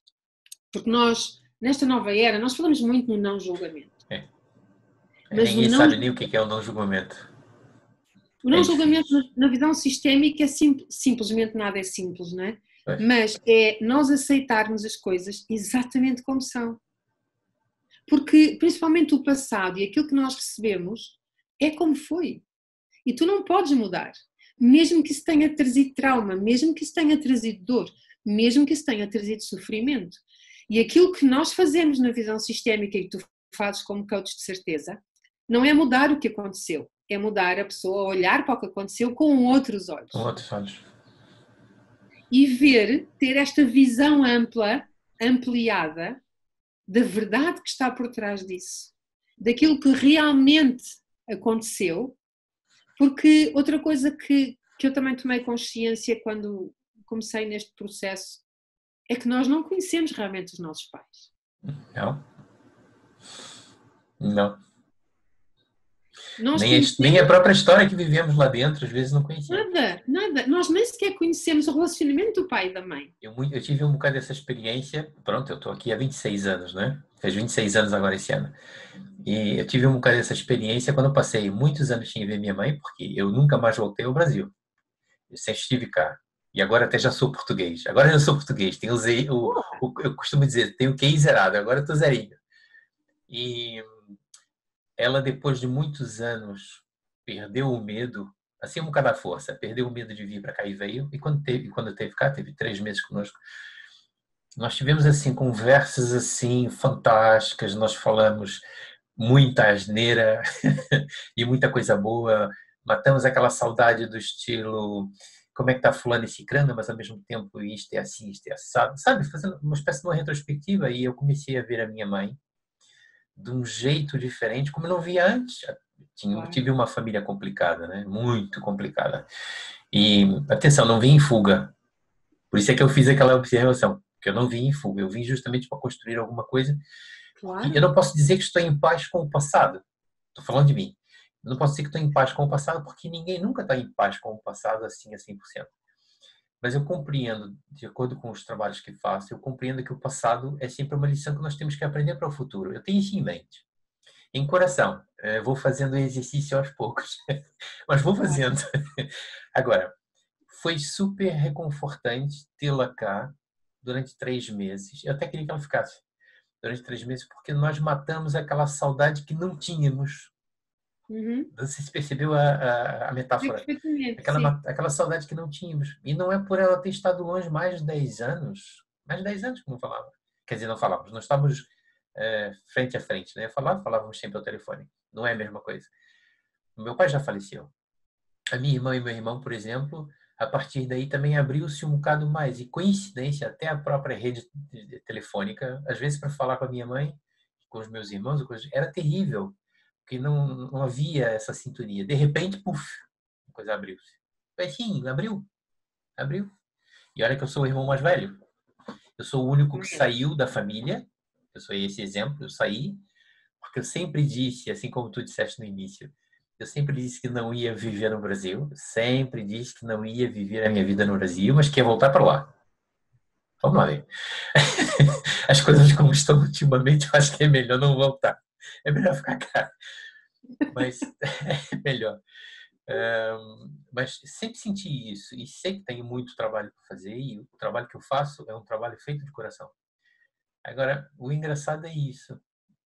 Porque nós, nesta nova era, nós falamos muito no não julgamento. Mas ninguém sabe nem o que é o não julgamento. O não julgamento na visão sistémica é simplesmente nada é simples, não é? Mas é nós aceitarmos as coisas exatamente como são. Porque, principalmente o passado e aquilo que nós recebemos, é como foi. E tu não podes mudar. Mesmo que isso tenha trazido trauma, mesmo que isso tenha trazido dor, mesmo que isso tenha trazido sofrimento. E aquilo que nós fazemos na visão sistémica e tu fazes como coach de certeza, não é mudar o que aconteceu. É mudar a pessoa a olhar para o que aconteceu com outros olhos. Com outros olhos. E ter esta visão ampla, ampliada, da verdade que está por trás disso, daquilo que realmente aconteceu, porque outra coisa que eu também tomei consciência quando comecei neste processo é que nós não conhecemos realmente os nossos pais. Não. Não. Nós Nem a própria história que vivemos lá dentro, às vezes não conhecemos. Nada. Nós nem sequer conhecemos o relacionamento do pai e da mãe. Eu tive um bocado dessa experiência. Pronto, eu estou aqui há 26 anos, né? Fez 26 anos agora esse ano. E eu tive um bocado dessa experiência quando eu passei muitos anos sem ver minha mãe, porque eu nunca mais voltei ao Brasil. Eu sempre estive cá. E agora até já sou português. Agora eu sou português. Eu costumo dizer, tenho o QI zerado. Agora eu estou zerinho. E ela, depois de muitos anos, perdeu o medo, assim um bocado a força, perdeu o medo de vir para cá e veio. E quando teve cá, teve 3 meses conosco. Nós tivemos assim conversas assim fantásticas. Nós falamos muita asneira e muita coisa boa. Matamos aquela saudade do estilo como é que está fulano e cicrano, mas ao mesmo tempo isto é assim, isto é assado. Sabe, fazendo uma espécie de uma retrospectiva. E eu comecei a ver a minha mãe de um jeito diferente, como eu não via antes. Tive uma família complicada, né? Muito complicada. E, atenção, não vim em fuga. Por isso é que eu fiz aquela observação, que eu não vim em fuga. Eu vim justamente para construir alguma coisa. Claro. Eu não posso dizer que estou em paz com o passado. Estou falando de mim. Eu não posso dizer que estou em paz com o passado, porque ninguém nunca está em paz com o passado assim a 100%. Mas eu compreendo, de acordo com os trabalhos que faço, eu compreendo que o passado é sempre uma lição que nós temos que aprender para o futuro. Eu tenho isso em mente. Em coração. Vou fazendo exercício aos poucos. Mas vou fazendo. Agora, foi super reconfortante tê-la cá durante 3 meses. Eu até queria que ela ficasse durante 3 meses, porque nós matamos aquela saudade que não tínhamos. Uhum. Você se percebeu a metáfora? Aquela saudade que não tínhamos. E não é por ela ter estado longe mais de 10 anos. Mais de 10 anos que não falava. Quer dizer, não falávamos. Não estávamos frente a frente, né? Falávamos sempre ao telefone. Não é a mesma coisa. Meu pai já faleceu. A minha irmã e meu irmão, por exemplo, a partir daí também abriu-se um bocado mais. E coincidência, até a própria rede telefônica, às vezes para falar com a minha mãe, com os meus irmãos, era terrível. Porque não havia essa sintonia. De repente, puf, a coisa abriu-se. Sim, abriu. E olha que eu sou o irmão mais velho. Eu sou o único que saiu da família. Eu sou esse exemplo, eu saí. Porque eu sempre disse, assim como tu disseste no início, eu sempre disse que não ia viver no Brasil. Sempre disse que não ia viver a minha vida no Brasil, mas que ia voltar para lá. Vamos lá ver. As coisas como estão ultimamente, eu acho que é melhor não voltar. É melhor ficar cá. Mas é melhor. Mas sempre senti isso. E sei que tenho muito trabalho para fazer. E o trabalho que eu faço é um trabalho feito de coração. Agora, o engraçado é isso.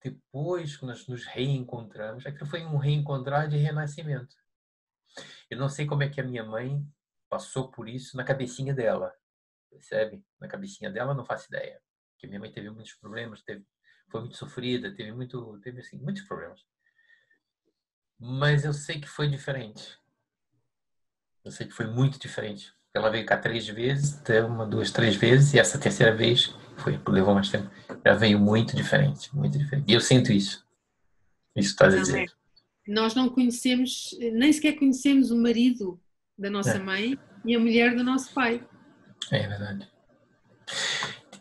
Depois que nós nos reencontramos, aquilo foi um reencontrar de renascimento. Eu não sei como é que a minha mãe passou por isso na cabecinha dela. Percebe? Na cabecinha dela, não faço ideia. Porque minha mãe teve muitos problemas, foi muito sofrida, teve assim, muitos problemas. Mas eu sei que foi diferente. Eu sei que foi muito diferente. Ela veio cá 3 vezes, até 1, 2, 3 vezes, e essa terceira vez levou mais tempo. Já veio muito diferente, muito diferente. E eu sinto isso. Isso estás a dizer. Nós não conhecemos, nem sequer conhecemos o marido da nossa mãe e a mulher do nosso pai. É verdade.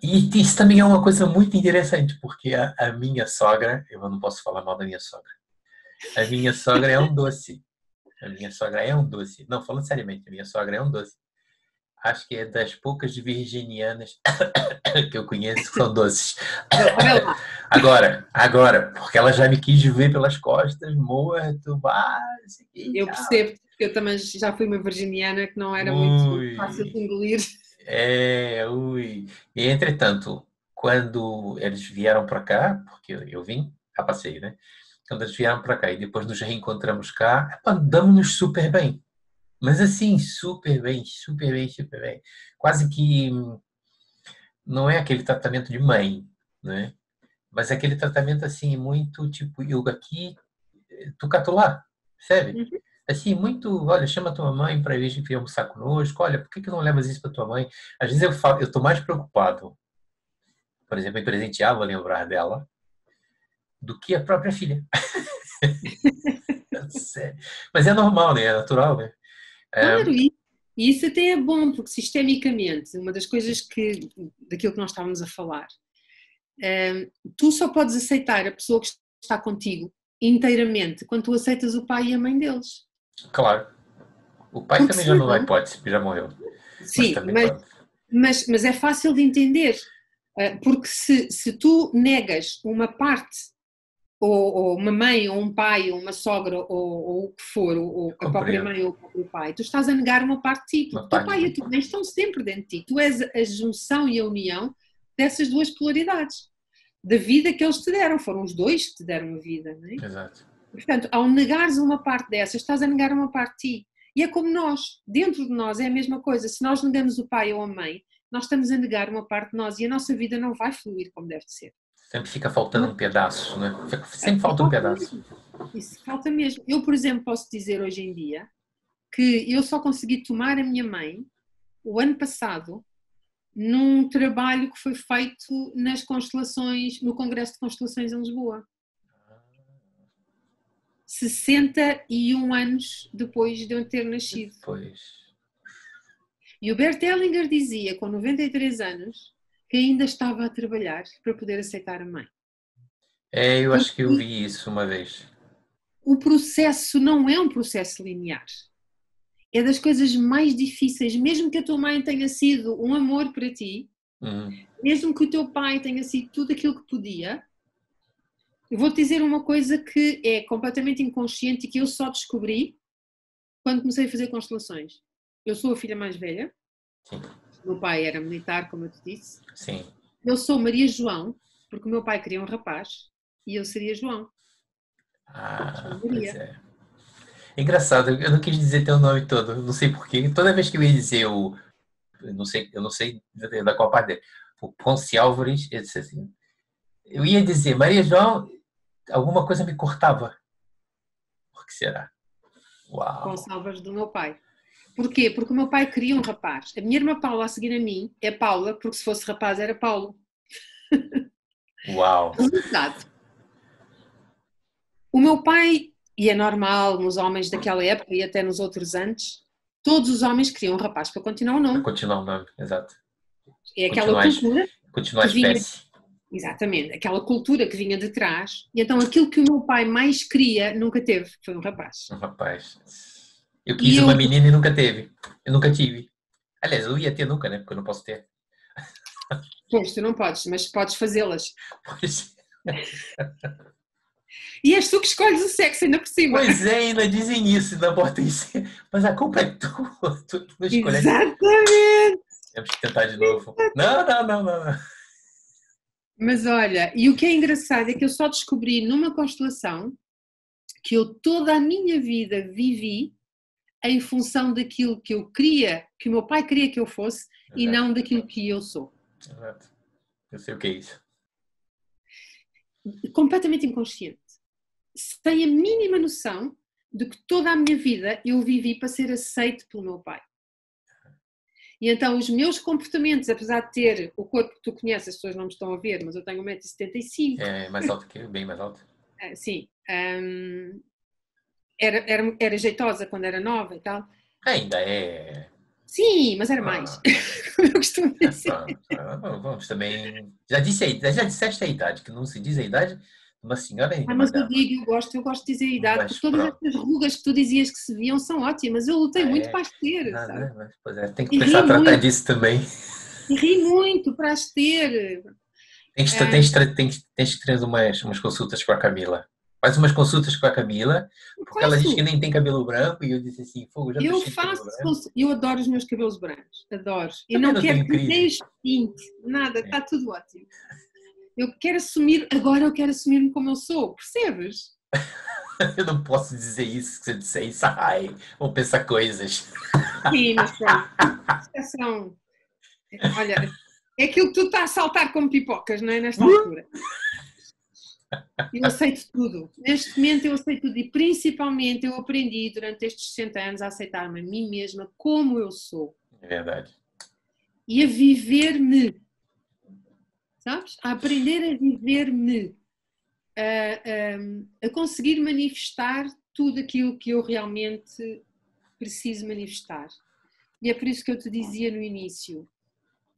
E isso também é uma coisa muito interessante, porque a minha sogra, eu não posso falar mal da minha sogra. A minha sogra é um doce. A minha sogra é um doce. Não, falando seriamente, a minha sogra é um doce. Acho que é das poucas virginianas que eu conheço que são doces. Agora, porque ela já me quis ver pelas costas, morto, eu percebo, porque eu também já fui uma virginiana que não era muito fácil de engolir. E entretanto, quando eles vieram para cá, porque eu vim a passeio, né? Quando eles vieram para cá e depois nos reencontramos cá, damos-nos super bem. Mas assim, super bem. Quase que não é aquele tratamento de mãe, né? Mas é aquele tratamento assim, muito tipo, eu aqui, tu cá, tu lá, percebe? Uhum. Assim, muito, olha, chama tua mãe para vir almoçar conosco, olha, por que não levas isso para tua mãe? Às vezes eu estou mais preocupado por exemplo, me presenteava lembrar dela do que a própria filha. Mas é normal, né? É natural, né? Claro, e isso até é bom, porque sistemicamente, uma das coisas daquilo que nós estávamos a falar, tu só podes aceitar a pessoa que está contigo inteiramente quando tu aceitas o pai e a mãe deles. Claro. O pai Porque também já não dá senão, hipótese, porque já morreu. Mas sim, também pode. mas é fácil de entender, porque se tu negas uma parte, ou uma mãe, ou um pai, ou uma sogra, ou o que for, ou a própria mãe ou o próprio pai, tu estás a negar uma parte de ti, porque o teu pai e a tua mãe estão sempre dentro de ti. Tu és a junção e a união dessas duas polaridades da vida que eles te deram, foram os dois que te deram a vida, não é? Exato. Portanto, ao negares uma parte dessas, estás a negar uma parte de ti. E é como nós, dentro de nós é a mesma coisa. Se nós negamos o pai ou a mãe, nós estamos a negar uma parte de nós e a nossa vida não vai fluir como deve ser. Sempre fica faltando um pedaço, né? Sempre falta um pedaço. Mesmo. Isso falta mesmo. Eu, por exemplo, posso dizer hoje em dia que eu só consegui tomar a minha mãe o ano passado num trabalho que foi feito nas constelações, no Congresso de Constelações em Lisboa. 61 anos depois de eu ter nascido. Pois. E o Bert Hellinger dizia, com 93 anos, que ainda estava a trabalhar para poder aceitar a mãe. Eu acho que eu vi isso uma vez. O processo não é um processo linear. É das coisas mais difíceis, mesmo que a tua mãe tenha sido um amor para ti, mesmo que o teu pai tenha sido tudo aquilo que podia. Eu vou-te dizer uma coisa que é completamente inconsciente e que eu só descobri quando comecei a fazer constelações. Eu sou a filha mais velha. Sim. O meu pai era militar, como eu te disse. Sim. Eu sou Maria João, porque o meu pai queria um rapaz e eu seria João. Pois é. Engraçado, eu não quis dizer teu nome todo, não sei porquê. Toda vez que eu ia dizer eu não sei da qual parte dele, o Ponce Álvares, eu disse assim, eu ia dizer Maria João, alguma coisa me cortava. Por que será? Uau. Ponce Álvares do meu pai. Porquê? Porque o meu pai queria um rapaz. A minha irmã Paula, a seguir a mim, é Paula, porque se fosse rapaz era Paulo. Uau. Resultado. O meu pai, e é normal nos homens daquela época e até nos outros antes, todos os homens queriam um rapaz para continuar o nome. Para continuar o nome, exato. É aquela cultura continuar a vinha, espécie. exatamente, aquela cultura que vinha de trás. E então aquilo que o meu pai mais queria nunca teve, foi um rapaz. Um rapaz. Eu quis uma menina e nunca teve. Eu nunca tive. Aliás, eu ia ter nunca, né? Porque eu não posso ter. Pois, tu não podes, mas podes fazê-las. Pois. E és tu que escolhes o sexo ainda por cima. Pois é, ainda dizem isso, ainda botam isso. Mas a culpa é tua. Tu não escolheste. Exatamente. Temos que tentar de novo. Não. Mas olha, e o que é engraçado é que eu só descobri numa constelação que eu toda a minha vida vivi em função daquilo que eu queria, que o meu pai queria que eu fosse, e não daquilo que eu sou. Exato. Eu sei o que é isso. Completamente inconsciente. Sem a mínima noção de que toda a minha vida eu vivi para ser aceito pelo meu pai. E então os meus comportamentos, apesar de ter o corpo que tu conheces, as pessoas não me estão a ver, mas eu tenho 1,75 m. É mais alto que eu, bem mais alto. Sim. Era jeitosa quando era nova e tal. Ainda é. Sim, mas era mais. Como eu costumo dizer. Vamos também. Já disseste a idade, que não se diz a idade de uma senhora ainda. Mas eu digo, eu gosto de dizer a idade, mas porque todas estas rugas que tu dizias que se viam são ótimas. Eu lutei muito para as ter. Sabe? Mas, pois é, tem que começar a tratar disso também. E ri muito para as ter. Tens que ter umas consultas com a Camila. Faz umas consultas com a Camila, porque ela diz que nem tem cabelo branco, e eu disse assim, fogo, já eu faço, eu adoro os meus cabelos brancos, adoro. E não quero que nem os pinte, nada, está tudo ótimo. Eu quero assumir-me como eu sou, percebes? Eu não posso dizer isso, que se eu disser isso, ai, vão pensar coisas. Sim, mas pronto. Olha, é aquilo que tu estás a saltar como pipocas, não é? Nesta altura. Eu aceito tudo. Neste momento eu aceito tudo e principalmente eu aprendi durante estes 60 anos a aceitar-me a mim mesma como eu sou. É verdade. E a viver-me. sabes? A aprender a viver-me, a conseguir manifestar tudo aquilo que eu realmente preciso manifestar. E é por isso que eu te dizia no início,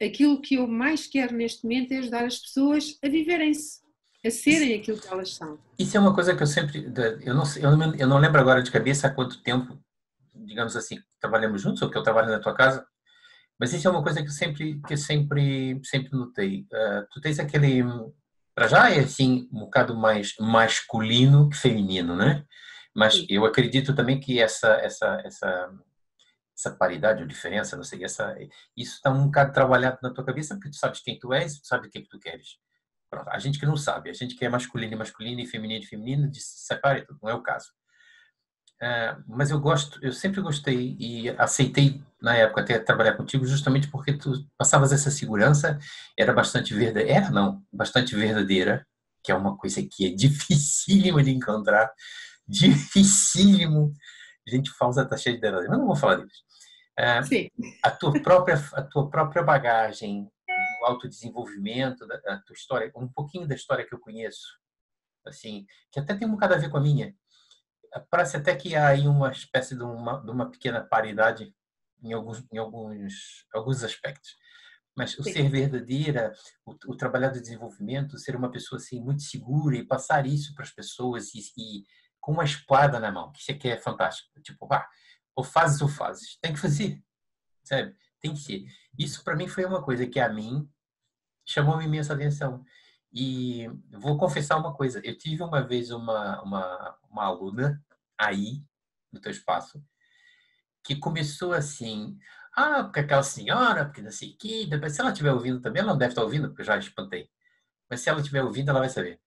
aquilo que eu mais quero neste momento é ajudar as pessoas a viverem-se, a serem aquilo que elas são. Isso é uma coisa que eu sempre... eu não lembro agora de cabeça há quanto tempo, digamos assim, trabalhamos juntos, ou que eu trabalho na tua casa, mas isso é uma coisa que eu sempre notei. Tu tens aquele... Para já é assim um bocado mais masculino que feminino, né? Mas Sim. eu acredito também que essa paridade ou diferença, não sei, isso está um bocado trabalhado na tua cabeça, porque tu sabes quem tu és, tu sabes o que é que tu queres. Pronto, a gente que não sabe, a gente que é masculino e masculino e feminino, separa tudo, não é o caso. Mas eu sempre gostei e aceitei na época até trabalhar contigo justamente porque tu passavas essa segurança, bastante verdadeira, que é uma coisa que é dificílima de encontrar, dificílimo. Gente falsa tá cheia de delas, mas não vou falar disso. Sim. A tua própria bagagem, o autodesenvolvimento da tua história, um pouquinho da história que eu conheço, assim, que até tem um bocado a ver com a minha. Parece até que há aí uma espécie de uma pequena paridade em alguns aspectos. Mas o Sim. ser verdadeira, o trabalhar do desenvolvimento, ser uma pessoa assim muito segura e passar isso para as pessoas e com uma espada na mão, que isso aqui é fantástico. Tipo, ou fazes. Tem que fazer, sabe? Tem que ser. Isso para mim foi uma coisa que a mim chamou-me imensa atenção. E vou confessar uma coisa. Eu tive uma vez uma aluna aí, no teu espaço, que começou assim, porque aquela senhora, porque não sei o quê, se ela estiver ouvindo também, ela não deve estar ouvindo, porque eu já espantei, mas se ela estiver ouvindo, ela vai saber.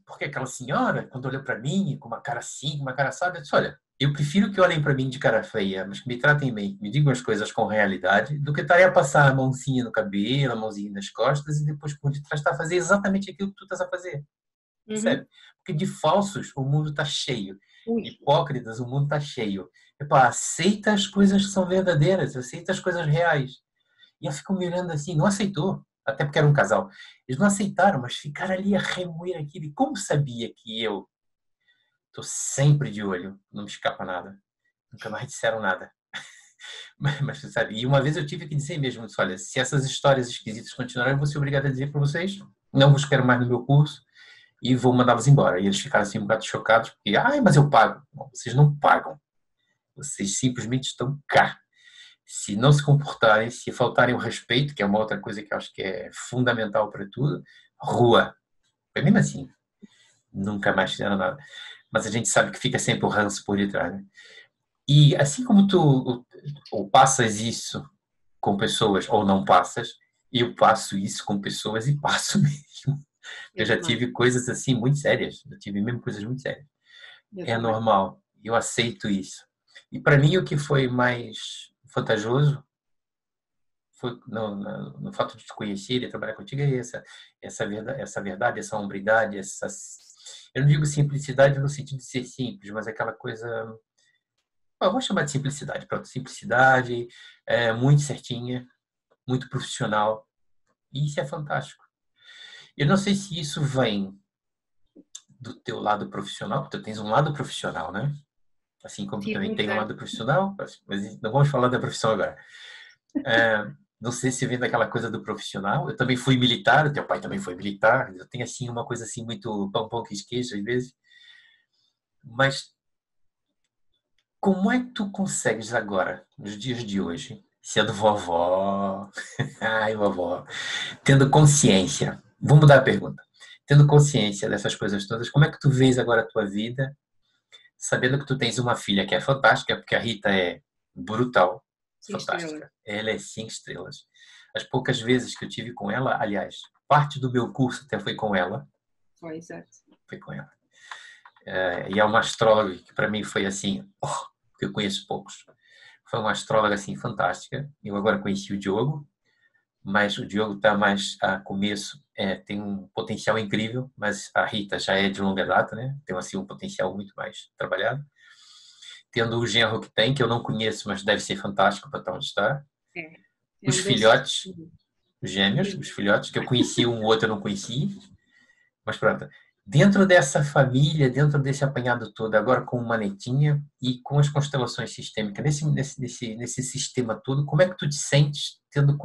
Porque aquela senhora, quando olhou para mim, com uma cara assim, com uma cara assada, eu disse, olha, eu prefiro que olhem para mim de cara feia, mas que me tratem bem, me digam as coisas com realidade, do que estarem a passar a mãozinha no cabelo, a mãozinha nas costas, e depois por detrás está a fazer exatamente aquilo que tu estás a fazer. Percebe? Porque de falsos o mundo está cheio. Hipócritas o mundo está cheio. Epá, aceita as coisas que são verdadeiras, aceita as coisas reais. E ela ficou me olhando assim, não aceitou, até porque era um casal. Eles não aceitaram, mas ficaram ali a remoer aquilo. E como sabia que eu estou sempre de olho, não me escapa nada. Nunca mais disseram nada. Mas sabe, e uma vez eu tive que dizer mesmo, disse, olha, se essas histórias esquisitas continuarem, eu vou ser obrigado a dizer para vocês, não vos quero mais no meu curso e vou mandá-los embora. E eles ficaram assim um bocado chocados, porque, mas eu pago. Não, vocês não pagam. Vocês simplesmente estão cá. Se não se comportarem, se faltarem o respeito, que é uma outra coisa que eu acho que é fundamental para tudo, rua. Foi mesmo assim. Nunca mais fizeram nada. Mas a gente sabe que fica sempre o ranço por detrás, né? E assim como tu ou passas isso com pessoas ou não passas, eu passo isso com pessoas e passo mesmo. Eu já tive coisas assim muito sérias. Eu tive mesmo coisas muito sérias. É normal. Eu aceito isso. E para mim o que foi mais vantajoso foi no fato de te conhecer e trabalhar contigo é essa verdade, essa hombridade, eu não digo simplicidade no sentido de ser simples, mas aquela coisa, vou chamar de simplicidade, pronto, simplicidade, muito certinha, muito profissional, e isso é fantástico. Eu não sei se isso vem do teu lado profissional, porque tu tens um lado profissional, né? Assim como também tem um lado profissional, mas não vamos falar da profissão agora. Não sei se vem daquela coisa do profissional. Eu também fui militar, o teu pai também foi militar. Eu tenho assim uma coisa assim muito pão que esqueça às vezes. Mas como é que tu consegues agora, nos dias de hoje, sendo vovó, ai vovó, tendo consciência, vou mudar a pergunta, tendo consciência dessas coisas todas, como é que tu vês agora a tua vida, sabendo que tu tens uma filha que é fantástica, porque a Rita é brutal, fantástica. Ela é 5 estrelas. As poucas vezes que eu tive com ela, aliás, parte do meu curso até foi com ela. Foi, exato. Foi com ela. E é uma astróloga que para mim foi assim, que eu conheço poucos. Foi uma astróloga assim fantástica. Eu agora conheci o Diogo, mas o Diogo está mais a começo, tem um potencial incrível, mas a Rita já é de longa data, né? Tem assim um potencial muito mais trabalhado. Tendo o genro que tem, que eu não conheço, mas deve ser fantástico para estar onde está. Os filhotes os gêmeos, os filhotes, que eu conheci um, o outro eu não conheci. Mas pronto, dentro dessa família, dentro desse apanhado todo, agora com uma netinha e com as constelações sistêmicas, nesse sistema todo, como é que tu te sentes tendo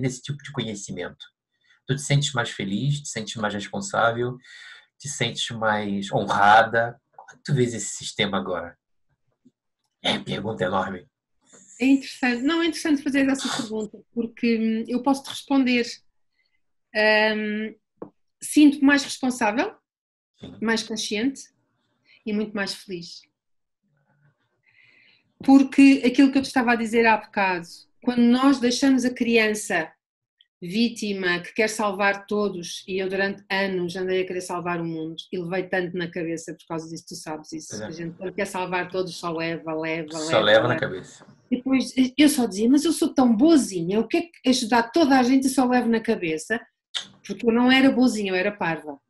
esse tipo de conhecimento? Tu te sentes mais feliz, te sentes mais responsável, te sentes mais honrada? Como é que tu vês esse sistema agora? É, pergunta enorme. É interessante, não é interessante fazer essa pergunta, porque eu posso te responder. Sinto-me mais responsável, Sim. mais consciente e muito mais feliz. Porque aquilo que eu te estava a dizer há bocado, quando nós deixamos a criança vítima que quer salvar todos, e eu durante anos andei a querer salvar o mundo e levei tanto na cabeça por causa disso, tu sabes isso. A gente quando quer salvar todos só leva. Só leva na cabeça. Depois eu só dizia, mas eu sou tão boazinha, o que é que ajudar toda a gente e só levo na cabeça? Porque eu não era boazinha, eu era parva.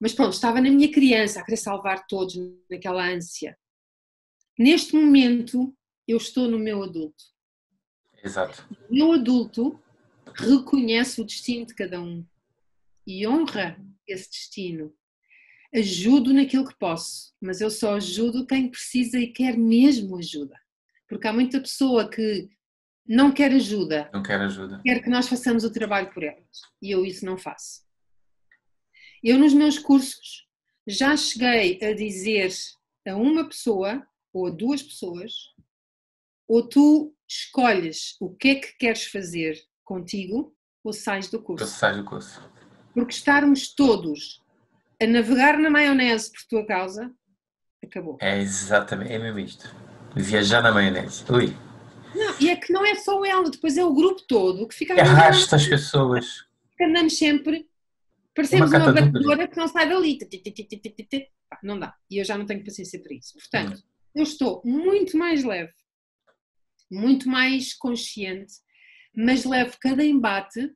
Mas pronto, estava na minha criança a querer salvar todos naquela ânsia. Neste momento, eu estou no meu adulto. Exato. O meu adulto reconhece o destino de cada um e honra esse destino. Ajudo naquilo que posso, mas eu só ajudo quem precisa e quer mesmo ajuda. Porque há muita pessoa que não quer ajuda. Não quer ajuda. Quer que nós façamos o trabalho por elas. E eu isso não faço. Eu nos meus cursos já cheguei a dizer a uma pessoa ou a duas pessoas, ou tu escolhes o que é que queres fazer contigo ou sais do curso. Sai do curso. Porque estarmos todos a navegar na maionese por tua causa, acabou. É exatamente, é mesmo isto. Viajar na maionese. Ui. Não, e é que não é só ela, depois é o grupo todo que fica a Arrasta as pessoas. andamos sempre, parecemos uma catadura. batedora que não sai dali. Não dá. E eu já não tenho paciência para isso. Portanto, eu estou muito mais leve, muito mais consciente, mas levo cada embate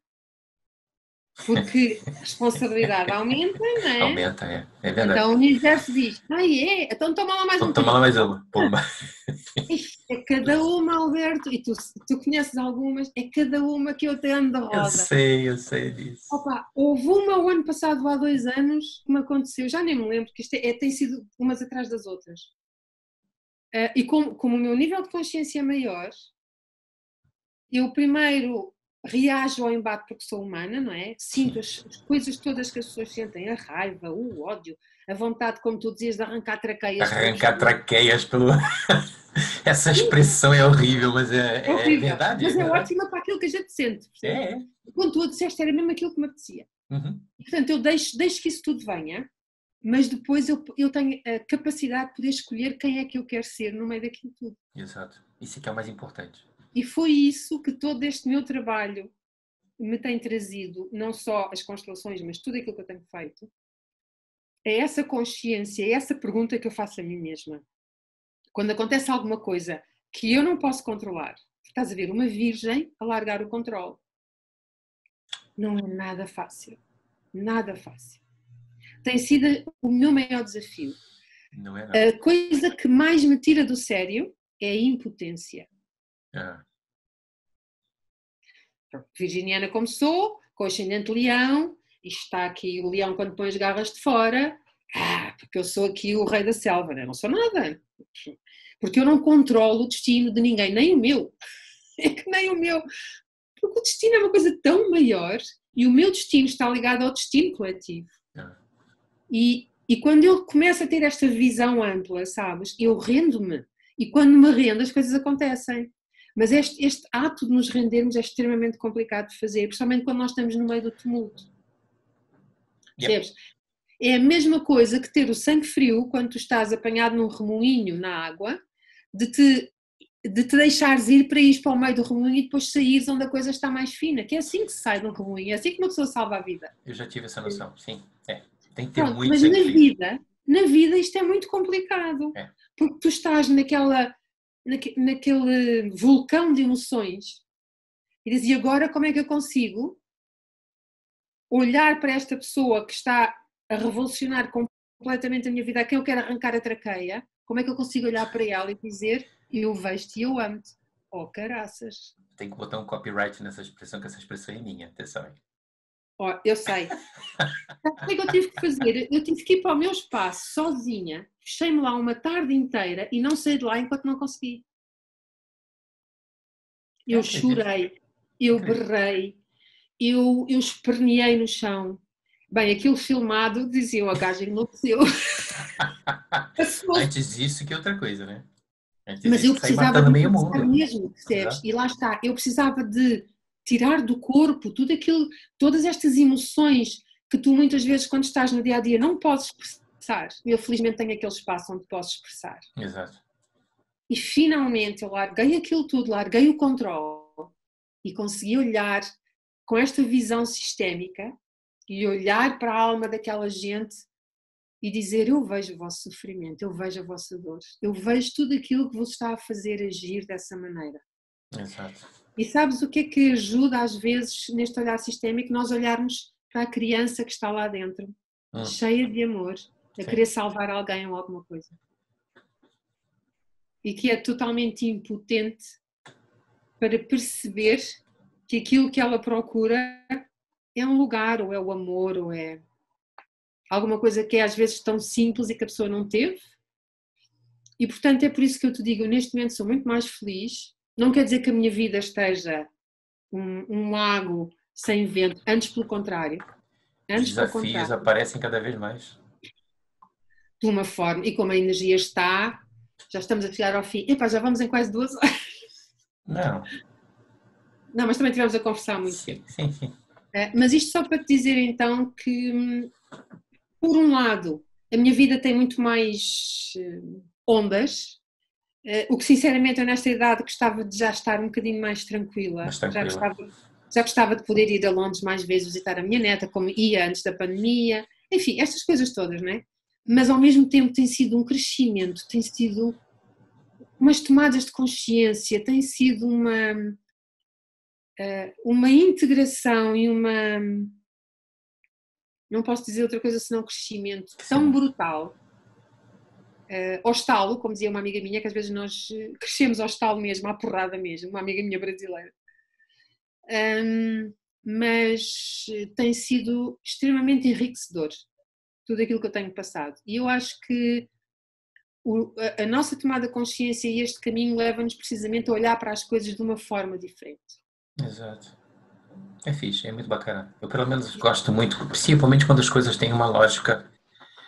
porque a responsabilidade aumenta, não é? Aumenta, é verdade. Então o universo diz, então toma lá mais um Toma lá mais uma. Pumba. É cada uma, Alberto, e tu conheces algumas, é cada uma que eu te ando de roda. Eu sei disso. Opa, houve uma o ano passado, há 2 anos, que me aconteceu, já nem me lembro, porque isto tem sido umas atrás das outras. E como o meu nível de consciência é maior, eu primeiro reajo ao embate porque sou humana, não é? Sinto as coisas todas que as pessoas sentem, a raiva, o ódio, a vontade, como tu dizias, de arrancar traqueias. Arrancar traqueias pelo... Essa expressão é horrível, mas é verdade. Mas é verdade. ótima para aquilo que a gente sente. É. Quando tu a disseste, era mesmo aquilo que me apetecia. Uhum. E, portanto, eu deixo que isso tudo venha, mas depois eu tenho a capacidade de poder escolher quem é que eu quero ser no meio daquilo tudo. Exato. Isso é que é o mais importante. E foi isso que todo este meu trabalho me tem trazido, não só as constelações, mas tudo aquilo que eu tenho feito, é essa consciência, é essa pergunta que eu faço a mim mesma. Quando acontece alguma coisa que eu não posso controlar, estás a ver uma virgem a largar o controle. Não é nada fácil. Nada fácil. Tem sido o meu maior desafio. Não é, não. A coisa que mais me tira do sério é a impotência. Virginiana como sou, com ascendente leão, e está aqui o leão quando põe as garras de fora, porque eu sou aqui o rei da selva, né? Não sou nada. Porque eu não controlo o destino de ninguém, nem o meu. É que nem o meu. Porque o destino é uma coisa tão maior e o meu destino está ligado ao destino coletivo. E quando eu começo a ter esta visão ampla, sabes, eu rendo-me. E quando me rendo, as coisas acontecem. Mas este ato de nos rendermos é extremamente complicado de fazer, principalmente quando nós estamos no meio do tumulto. Percebes? É a mesma coisa que ter o sangue frio quando tu estás apanhado num remoinho na água, de te deixares ir para ir para o meio do remoinho e depois saíres onde a coisa está mais fina, que é assim que se sai de um remoinho, é assim que uma pessoa salva a vida. Eu já tive essa noção, sim. Tem que ter muito mas sangue frio. Na vida isto é muito complicado, porque tu estás naquele vulcão de emoções e dizes, e agora como é que eu consigo olhar para esta pessoa que está a revolucionar completamente a minha vida, a quem eu quero arrancar a traqueia, como é que eu consigo olhar para ela e dizer, eu vejo-te e eu amo-te? Oh, caraças! Tem que botar um copyright nessa expressão, que essa expressão é minha, atenção. Ó, eu sei. O que é que eu tive que fazer? Eu tive que ir para o meu espaço sozinha, fechei-me lá uma tarde inteira e não saí de lá enquanto não consegui. Eu chorei, eu berrei, eu esperneei no chão. Bem, aquilo filmado dizia o gajo enlouqueceu. Antes disso que outra coisa, né? Antes Mas disso eu que sair precisava matando de meio processar mundo. mesmo, percebes? Exato. E lá está, eu precisava de tirar do corpo tudo aquilo, todas estas emoções que tu muitas vezes quando estás no dia a dia não podes expressar. Eu felizmente tenho aquele espaço onde posso expressar. Exato. E finalmente eu larguei aquilo tudo, larguei o controle e consegui olhar com esta visão sistémica e olhar para a alma daquela gente e dizer: eu vejo o vosso sofrimento, eu vejo a vossa dor, eu vejo tudo aquilo que vos está a fazer agir dessa maneira. Exato. E sabes o que é que ajuda às vezes neste olhar sistémico? Nós olharmos para a criança que está lá dentro, cheia de amor, a querer salvar alguém ou alguma coisa. E que é totalmente impotente para perceber que aquilo que ela procura é um lugar, ou é o amor, ou é alguma coisa que é às vezes tão simples e que a pessoa não teve. E portanto é por isso que eu te digo, eu neste momento sou muito mais feliz. Não quer dizer que a minha vida esteja um lago sem vento, antes pelo contrário. Os desafios aparecem cada vez mais. De uma forma, e como a energia está, já estamos a chegar ao fim. Epá, já vamos em quase 2 horas. Não, mas também estivemos a conversar muito tempo. Sim. Mas isto só para te dizer então que, por um lado, a minha vida tem muito mais ondas, o que sinceramente eu nesta idade gostava de já estar um bocadinho mais tranquila. Já gostava de poder ir a Londres mais vezes visitar a minha neta, como ia antes da pandemia. Enfim, estas coisas todas, não é? Mas ao mesmo tempo tem sido um crescimento, tem sido umas tomadas de consciência, tem sido uma integração e uma... Não posso dizer outra coisa senão crescimento tão brutal. Ao estalo, como dizia uma amiga minha, que às vezes nós crescemos ao estalo mesmo, à porrada mesmo, uma amiga minha brasileira. Mas tem sido extremamente enriquecedor tudo aquilo que eu tenho passado. E eu acho que a nossa tomada de consciência e este caminho leva-nos precisamente a olhar para as coisas de uma forma diferente. Exato. É fixe, é muito bacana. Eu pelo menos gosto muito, principalmente quando as coisas têm uma lógica,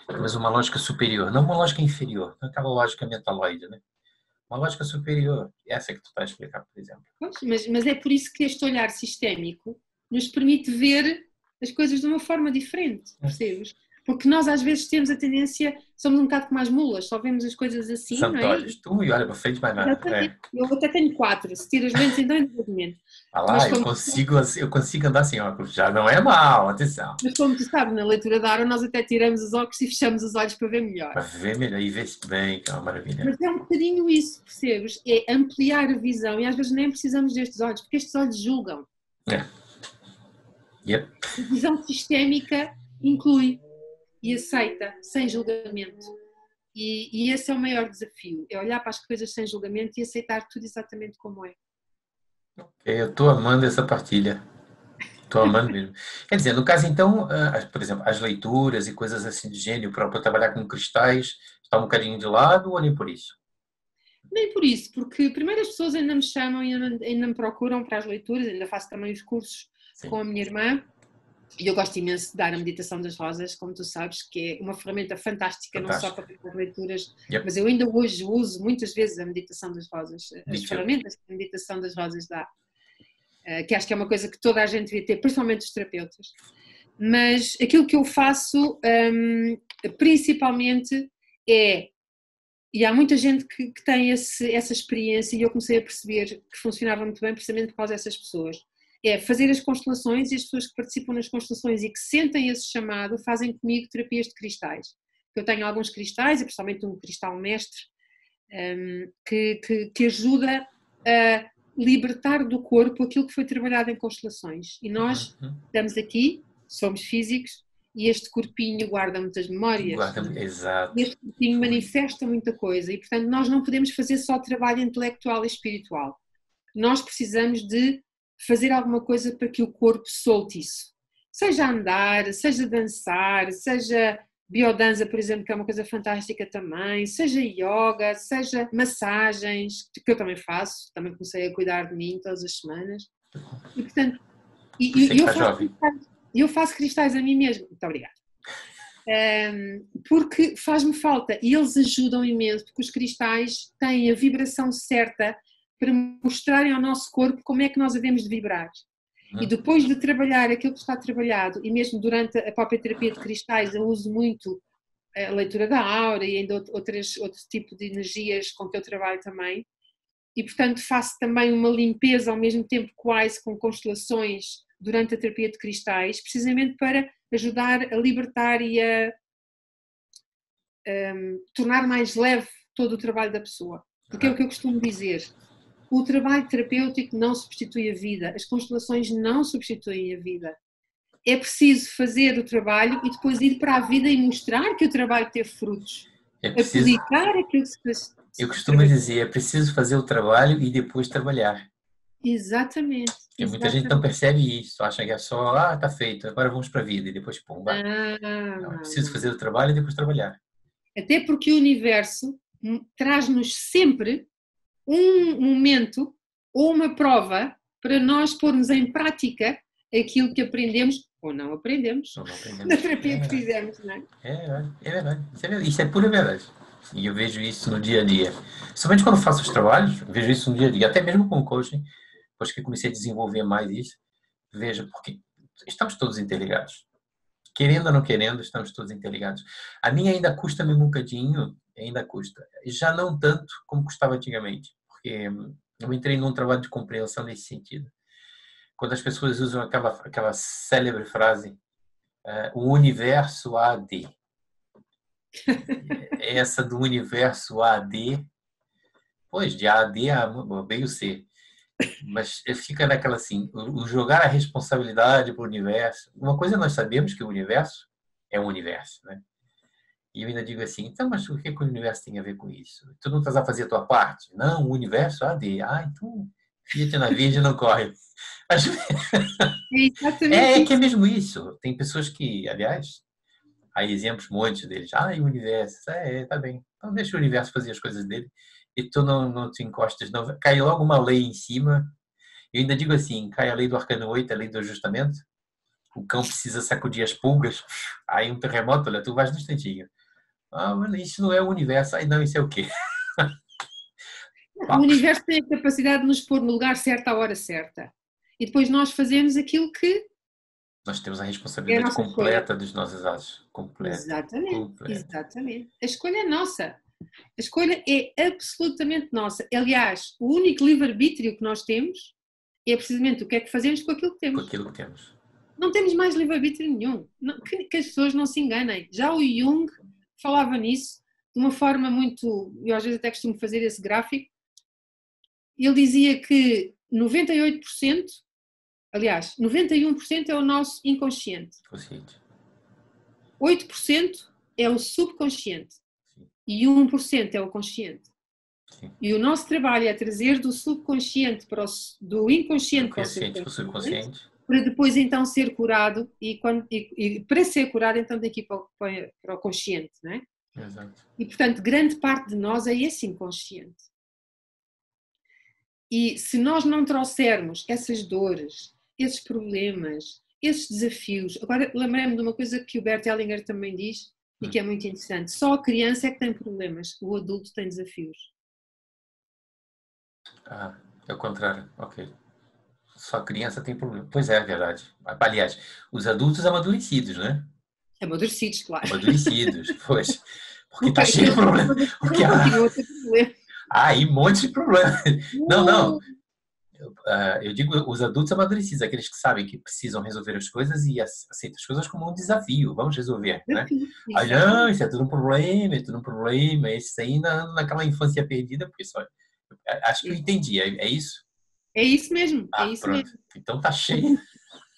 mas uma lógica superior, não uma lógica inferior, não aquela lógica mentaloide, né? Uma lógica superior, essa é que tu estás a explicar, por exemplo. Mas é por isso que este olhar sistémico nos permite ver as coisas de uma forma diferente, percebes? Porque nós às vezes temos a tendência, somos um bocado como as mulas, só vemos as coisas assim, Santo não é? olhos, tu e olha para frente mais nada. Eu até tenho 4, se tiras lentes então ainda menos. Lá, eu consigo andar sem óculos, já não é mal, atenção. Mas como tu sabes, na leitura da aura nós até tiramos os óculos e fechamos os olhos para ver melhor. Para ver melhor e ver-se bem, que é uma maravilha. Mas é um bocadinho isso, percebes? É ampliar a visão e às vezes nem precisamos destes olhos, porque estes olhos julgam. Yep. A visão sistémica inclui e aceita, sem julgamento. E esse é o maior desafio, é olhar para as coisas sem julgamento e aceitar tudo exatamente como é. Eu estou amando essa partilha. Estou amando mesmo. Quer dizer, no caso então, por exemplo, as leituras e coisas assim de gênio para trabalhar com cristais, está um bocadinho de lado ou nem por isso? Nem por isso, porque primeiro as pessoas ainda me chamam e ainda me procuram para as leituras, ainda faço também os cursos com a minha irmã. E eu gosto imenso de dar a meditação das rosas, como tu sabes, que é uma ferramenta fantástica, não só para fazer leituras, mas eu ainda hoje uso muitas vezes a meditação das rosas, as ferramentas que a meditação das rosas dá, que acho que é uma coisa que toda a gente devia ter, principalmente os terapeutas. Mas aquilo que eu faço, principalmente, e há muita gente que tem essa experiência, e eu comecei a perceber que funcionava muito bem precisamente por causa dessas pessoas. É fazer as constelações, e as pessoas que participam nas constelações e que sentem esse chamado fazem comigo terapias de cristais. Eu tenho alguns cristais, e principalmente um cristal mestre, que ajuda a libertar do corpo aquilo que foi trabalhado em constelações. E nós estamos aqui, somos físicos, e este corpinho guarda muitas memórias. Exato. Este corpinho manifesta muita coisa, e portanto nós não podemos fazer só trabalho intelectual e espiritual. nós precisamos de fazer alguma coisa para que o corpo solte isso. Seja andar, seja dançar, seja biodança, por exemplo, que é uma coisa fantástica também, seja yoga, seja massagens, que eu também faço, também comecei a cuidar de mim todas as semanas. E, portanto, eu faço cristais a mim mesma. Muito obrigada. Porque faz-me falta e eles ajudam imenso, porque os cristais têm a vibração certa para mostrarem ao nosso corpo como é que nós devemos de vibrar. E depois de trabalhar aquilo que está trabalhado, e mesmo durante a própria terapia de cristais, eu uso muito a leitura da aura e ainda outro tipo de energias com que eu trabalho também, e portanto faço também uma limpeza ao mesmo tempo quase com constelações durante a terapia de cristais, precisamente para ajudar a libertar e a tornar mais leve todo o trabalho da pessoa. Porque é o que eu costumo dizer, o trabalho terapêutico não substitui a vida, as constelações não substituem a vida. É preciso fazer o trabalho e depois ir para a vida e mostrar que o trabalho teve frutos. Aplicar aquilo que se fez. Eu costumo dizer, é preciso fazer o trabalho e depois trabalhar. Exatamente. Porque muita gente não percebe isso, acha que é só, tá feito, agora vamos para a vida e depois pum, vai. Não, é preciso fazer o trabalho e depois trabalhar. Até porque o universo traz-nos sempre um momento ou uma prova para nós pormos em prática aquilo que aprendemos ou não aprendemos, na terapia que fizemos, não é? É verdade. Isso é pura verdade. E eu vejo isso no dia a dia. Somente quando faço os trabalhos, vejo isso no dia a dia. Até mesmo com o coaching, depois que comecei a desenvolver mais isso, vejo porque estamos todos interligados. Querendo ou não querendo, estamos todos interligados. A mim ainda custa-me um bocadinho, ainda custa. Já não tanto como custava antigamente, porque eu entrei num trabalho de compreensão nesse sentido. Quando as pessoas usam aquela célebre frase, o universo AD. Essa do universo AD, pois, de AD veio C. Mas fica naquela assim, o jogar a responsabilidade para o universo. Uma coisa nós sabemos que o universo é um universo, né? E eu ainda digo assim, então, mas o que o universo tem a ver com isso? Tu não estás a fazer a tua parte? Não, o universo AD. Então, Fiat na Virgem não corre. Mas, que é mesmo isso. Tem pessoas que, aliás, há exemplos, muitos deles. O universo, tá bem. Então deixa o universo fazer as coisas dele e tu não te encostas, não. Cai logo uma lei em cima. Eu ainda digo assim, cai a lei do arcano 8, a lei do ajustamento. O cão precisa sacudir as pulgas. Aí um terremoto, olha, tu vais no instantinho. Mano, isso não é o universo. Não, isso é o quê? O universo tem a capacidade de nos pôr no lugar certo à hora certa. E depois nós fazemos aquilo que... Nós temos a responsabilidade completa dos nossos atos. Exatamente. A escolha é nossa. A escolha é absolutamente nossa. Aliás, o único livre-arbítrio que nós temos é precisamente o que é que fazemos com aquilo que temos. Com aquilo que temos. Não temos mais livre-arbítrio nenhum. Que as pessoas não se enganem. Já o Jung falava nisso de uma forma muito... Eu às vezes até costumo fazer esse gráfico. Ele dizia que 98%, aliás, 91% é o nosso inconsciente. 8% é o subconsciente. E 1% é o consciente. Sim. E o nosso trabalho é trazer do subconsciente do inconsciente para o subconsciente, para depois então ser curado e para ser curado então tem que ir para o consciente, não é? Exato. E portanto grande parte de nós é esse inconsciente. E se nós não trouxermos essas dores, esses problemas, esses desafios... Agora lembrei-me de uma coisa que o Bert Hellinger também diz e que é muito interessante. Só a criança é que tem problemas, o adulto tem desafios. É o contrário, ok. Só a criança tem problema. Pois é verdade. Aliás, os adultos amadurecidos, né? Amadurecidos, claro. Amadurecidos, pois. Porque está cheio de problema. Porque aí um monte de problema. Não. Eu digo os adultos amadurecidos, aqueles que sabem que precisam resolver as coisas e aceitam as coisas como um desafio. Vamos resolver, né? Aí, não, isso é tudo um problema. Esse aí naquela infância perdida, porque só... Acho que eu entendi, é isso? É isso mesmo, é isso pronto. mesmo. Então tá cheio.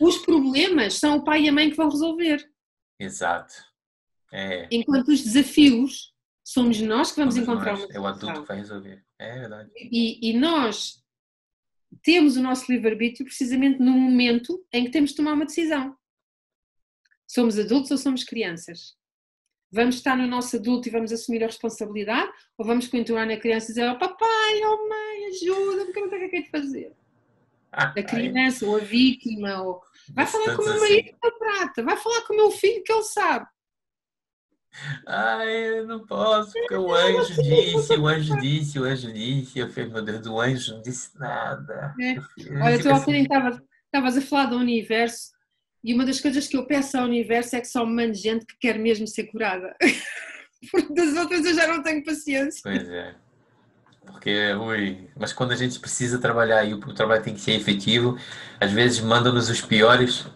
Os problemas são o pai e a mãe que vão resolver. Exato. Enquanto os desafios somos nós que vamos encontrar uma solução. É o adulto que vai resolver. É verdade. E nós temos o nosso livre-arbítrio precisamente no momento em que temos de tomar uma decisão. Somos adultos ou somos crianças? Vamos estar no nosso adulto e vamos assumir a responsabilidade? Ou vamos continuar na criança e dizer, oh papai, oh mãe, ajuda-me, que eu não sei o que é de fazer? A criança, ou a vítima, ou... vai falar com o meu marido que ele trata, vai falar com o meu filho que ele sabe. Ai, eu não posso, porque o anjo disse, o anjo disse, o anjo disse. Eu falei, meu Deus, o anjo não disse nada. Olha, tu há bocadinho estavas a falar do universo e uma das coisas que eu peço ao universo é que só me mande gente que quer mesmo ser curada. Porque das outras eu já não tenho paciência. Pois é. Porque, ui, mas quando a gente precisa trabalhar e o trabalho tem que ser efetivo, às vezes mandam-nos os piores.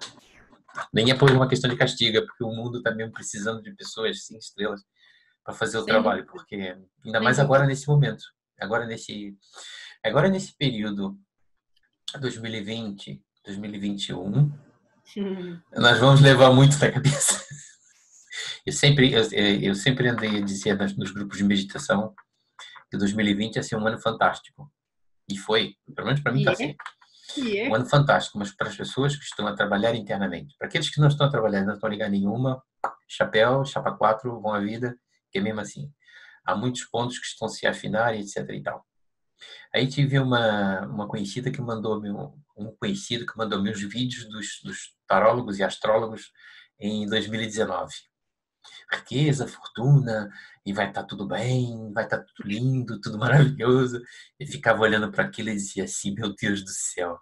Nem é por uma questão de castigo, é porque o mundo está mesmo precisando de pessoas 5 estrelas para fazer o trabalho. Porque, ainda mais agora nesse momento, agora nesse período 2020, 2021, nós vamos levar muito na cabeça. Eu sempre andei a dizer nos grupos de meditação que 2020 ia ser um ano fantástico. E foi, pelo menos para mim está assim. Um ano fantástico, mas para as pessoas que estão a trabalhar internamente. Para aqueles que não estão a trabalhar, não estão a ligar nenhuma, chapéu, chapa 4, vão à vida, que é mesmo assim. Há muitos pontos que estão a se afinar e etc e tal. Aí tive uma conhecida que mandou-me, um conhecido que mandou-me os vídeos dos tarólogos e astrólogos em 2019. Riqueza, fortuna, e vai estar tudo bem, vai estar tudo lindo, tudo maravilhoso. E ficava olhando para aquilo e dizia assim, meu Deus do céu,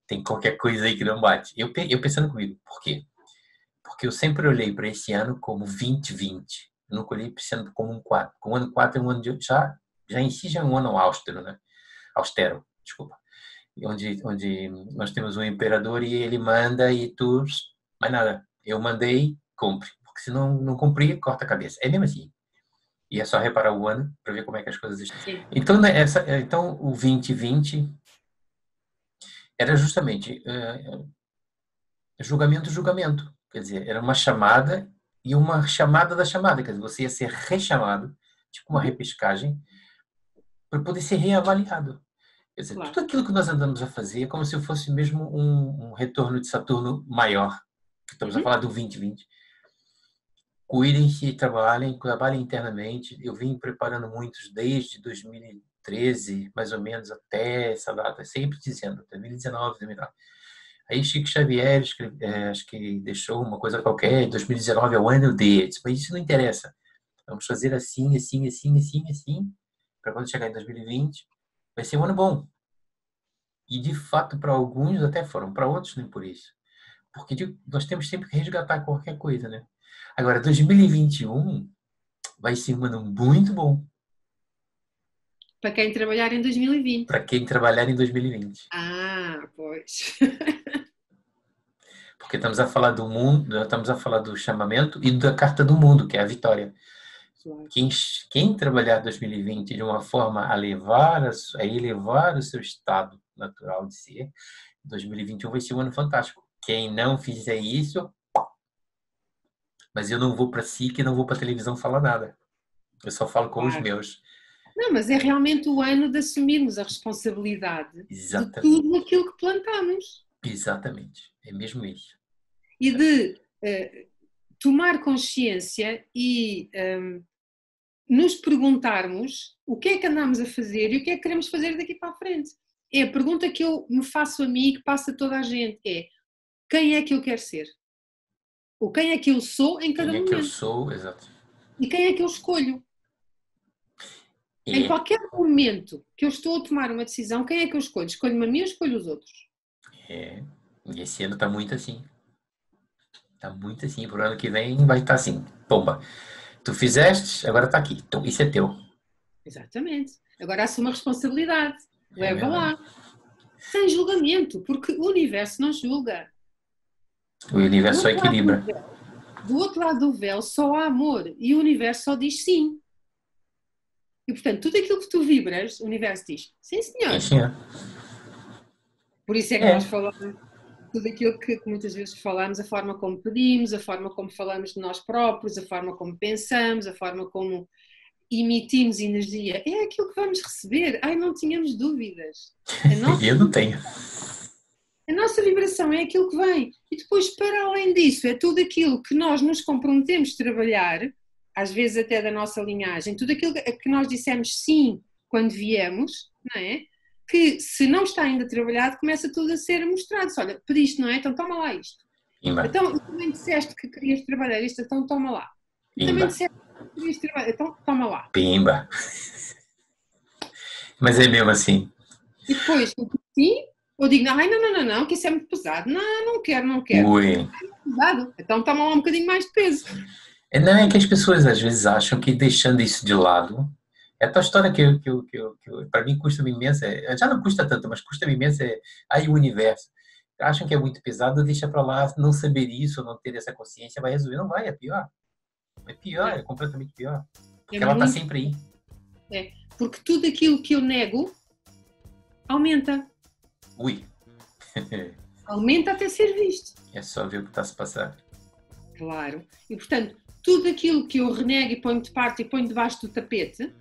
tem qualquer coisa aí que não bate. Eu pensando comigo, por quê? Porque eu sempre olhei para esse ano como 2020. Eu nunca olhei pensando como um 4. O ano 4 é um ano de, já em si já é um ano austero, né? Austero, desculpa. Onde nós temos um imperador e ele manda e tu, mais nada. Eu mandei, cumpre. Porque se não cumprir, corta a cabeça. É mesmo assim. E é só reparar o ano para ver como é que as coisas estão. Sim. Então, então, o 2020 era justamente julgamento. Quer dizer, era uma chamada e uma chamada da chamada. Quer dizer, você ia ser rechamado, tipo uma repescagem, para poder ser reavaliado. Quer dizer, tudo aquilo que nós andamos a fazer é como se fosse mesmo um retorno de Saturno maior. Estamos a falar do 2020. Cuidem-se, trabalhem internamente. Eu vim preparando muitos desde 2013, mais ou menos, até essa data, sempre dizendo, 2019, 2019. Aí Chico Xavier acho que deixou uma coisa qualquer, 2019 é o ano deles, mas isso não interessa. Vamos fazer assim, assim, assim, assim, assim, para quando chegar em 2020, vai ser um ano bom. E, de fato, para alguns até foram, para outros nem por isso. Porque nós temos sempre que resgatar qualquer coisa, né? Agora, 2021 vai ser um ano muito bom. Para quem trabalhar em 2020. Para quem trabalhar em 2020. Ah, pois. Porque estamos a falar do mundo, estamos a falar do chamamento e da carta do mundo, que é a vitória. Claro. Quem trabalhar 2020 de uma forma a elevar o seu estado natural de ser, 2021 vai ser um ano fantástico. Quem não fizer isso, mas eu não vou para si, que não vou para a televisão falar nada. Eu só falo com os meus. Não, mas é realmente o ano de assumirmos a responsabilidade de tudo aquilo que plantamos. Exatamente, é mesmo isso. E de tomar consciência e nos perguntarmos o que é que andamos a fazer e o que é que queremos fazer daqui para a frente. É a pergunta que eu me faço a mim e que passa a toda a gente. É, quem é que eu quero ser? Ou quem é que eu sou em cada momento? Quem é que eu sou, exato. E quem é que eu escolho? Em qualquer momento que eu estou a tomar uma decisão, quem é que eu escolho? Escolho-me a mim ou escolho os outros? E esse ano está muito assim. Está muito assim. Para o ano que vem vai estar assim. Pomba. Tu fizeste, agora está aqui. Então, isso é teu. Exatamente. Agora assume a responsabilidade. Leva lá. Sem julgamento, porque o universo não julga. O universo só equilibra. Do outro lado do véu só há amor e o universo só diz sim. E, portanto, tudo aquilo que tu vibras, o universo diz sim, senhor. Sim, senhor. Por isso é que nós falamos tudo aquilo que muitas vezes falamos, a forma como pedimos, a forma como falamos de nós próprios, a forma como pensamos, a forma como... emitimos energia, é aquilo que vamos receber. Ai, não tínhamos dúvidas. Eu não tenho. A nossa vibração é aquilo que vem. E depois, para além disso, é tudo aquilo que nós nos comprometemos a trabalhar, às vezes até da nossa linhagem, tudo aquilo que nós dissemos sim quando viemos, não é? Que se não está ainda trabalhado, começa tudo a ser mostrado. Olha, pediste, não é? Então toma lá isto. Pimba. Então, também disseste que querias trabalhar isto, então toma lá. Pimba. Também disseste que querias trabalhar, então toma lá. Pimba. Mas é mesmo assim. E depois, sim, ou digo, ai, não, que isso é muito pesado. Não quero. Ui. É pesado. Então toma lá um bocadinho mais de peso. Não, é que as pessoas às vezes acham que deixando isso de lado, é a tua história que para mim custa-me imenso, já não custa tanto, mas custa-me imenso, aí o universo. Acham que é muito pesado, deixa para lá, não saber isso, não ter essa consciência, vai resolver, não vai, é pior. É completamente pior. Porque ela está sempre aí. É, porque tudo aquilo que eu nego, aumenta. Ui. Aumenta até ser visto. É só ver o que está a se passar. Claro. E, portanto, tudo aquilo que eu renego e ponho de parte e ponho debaixo do tapete,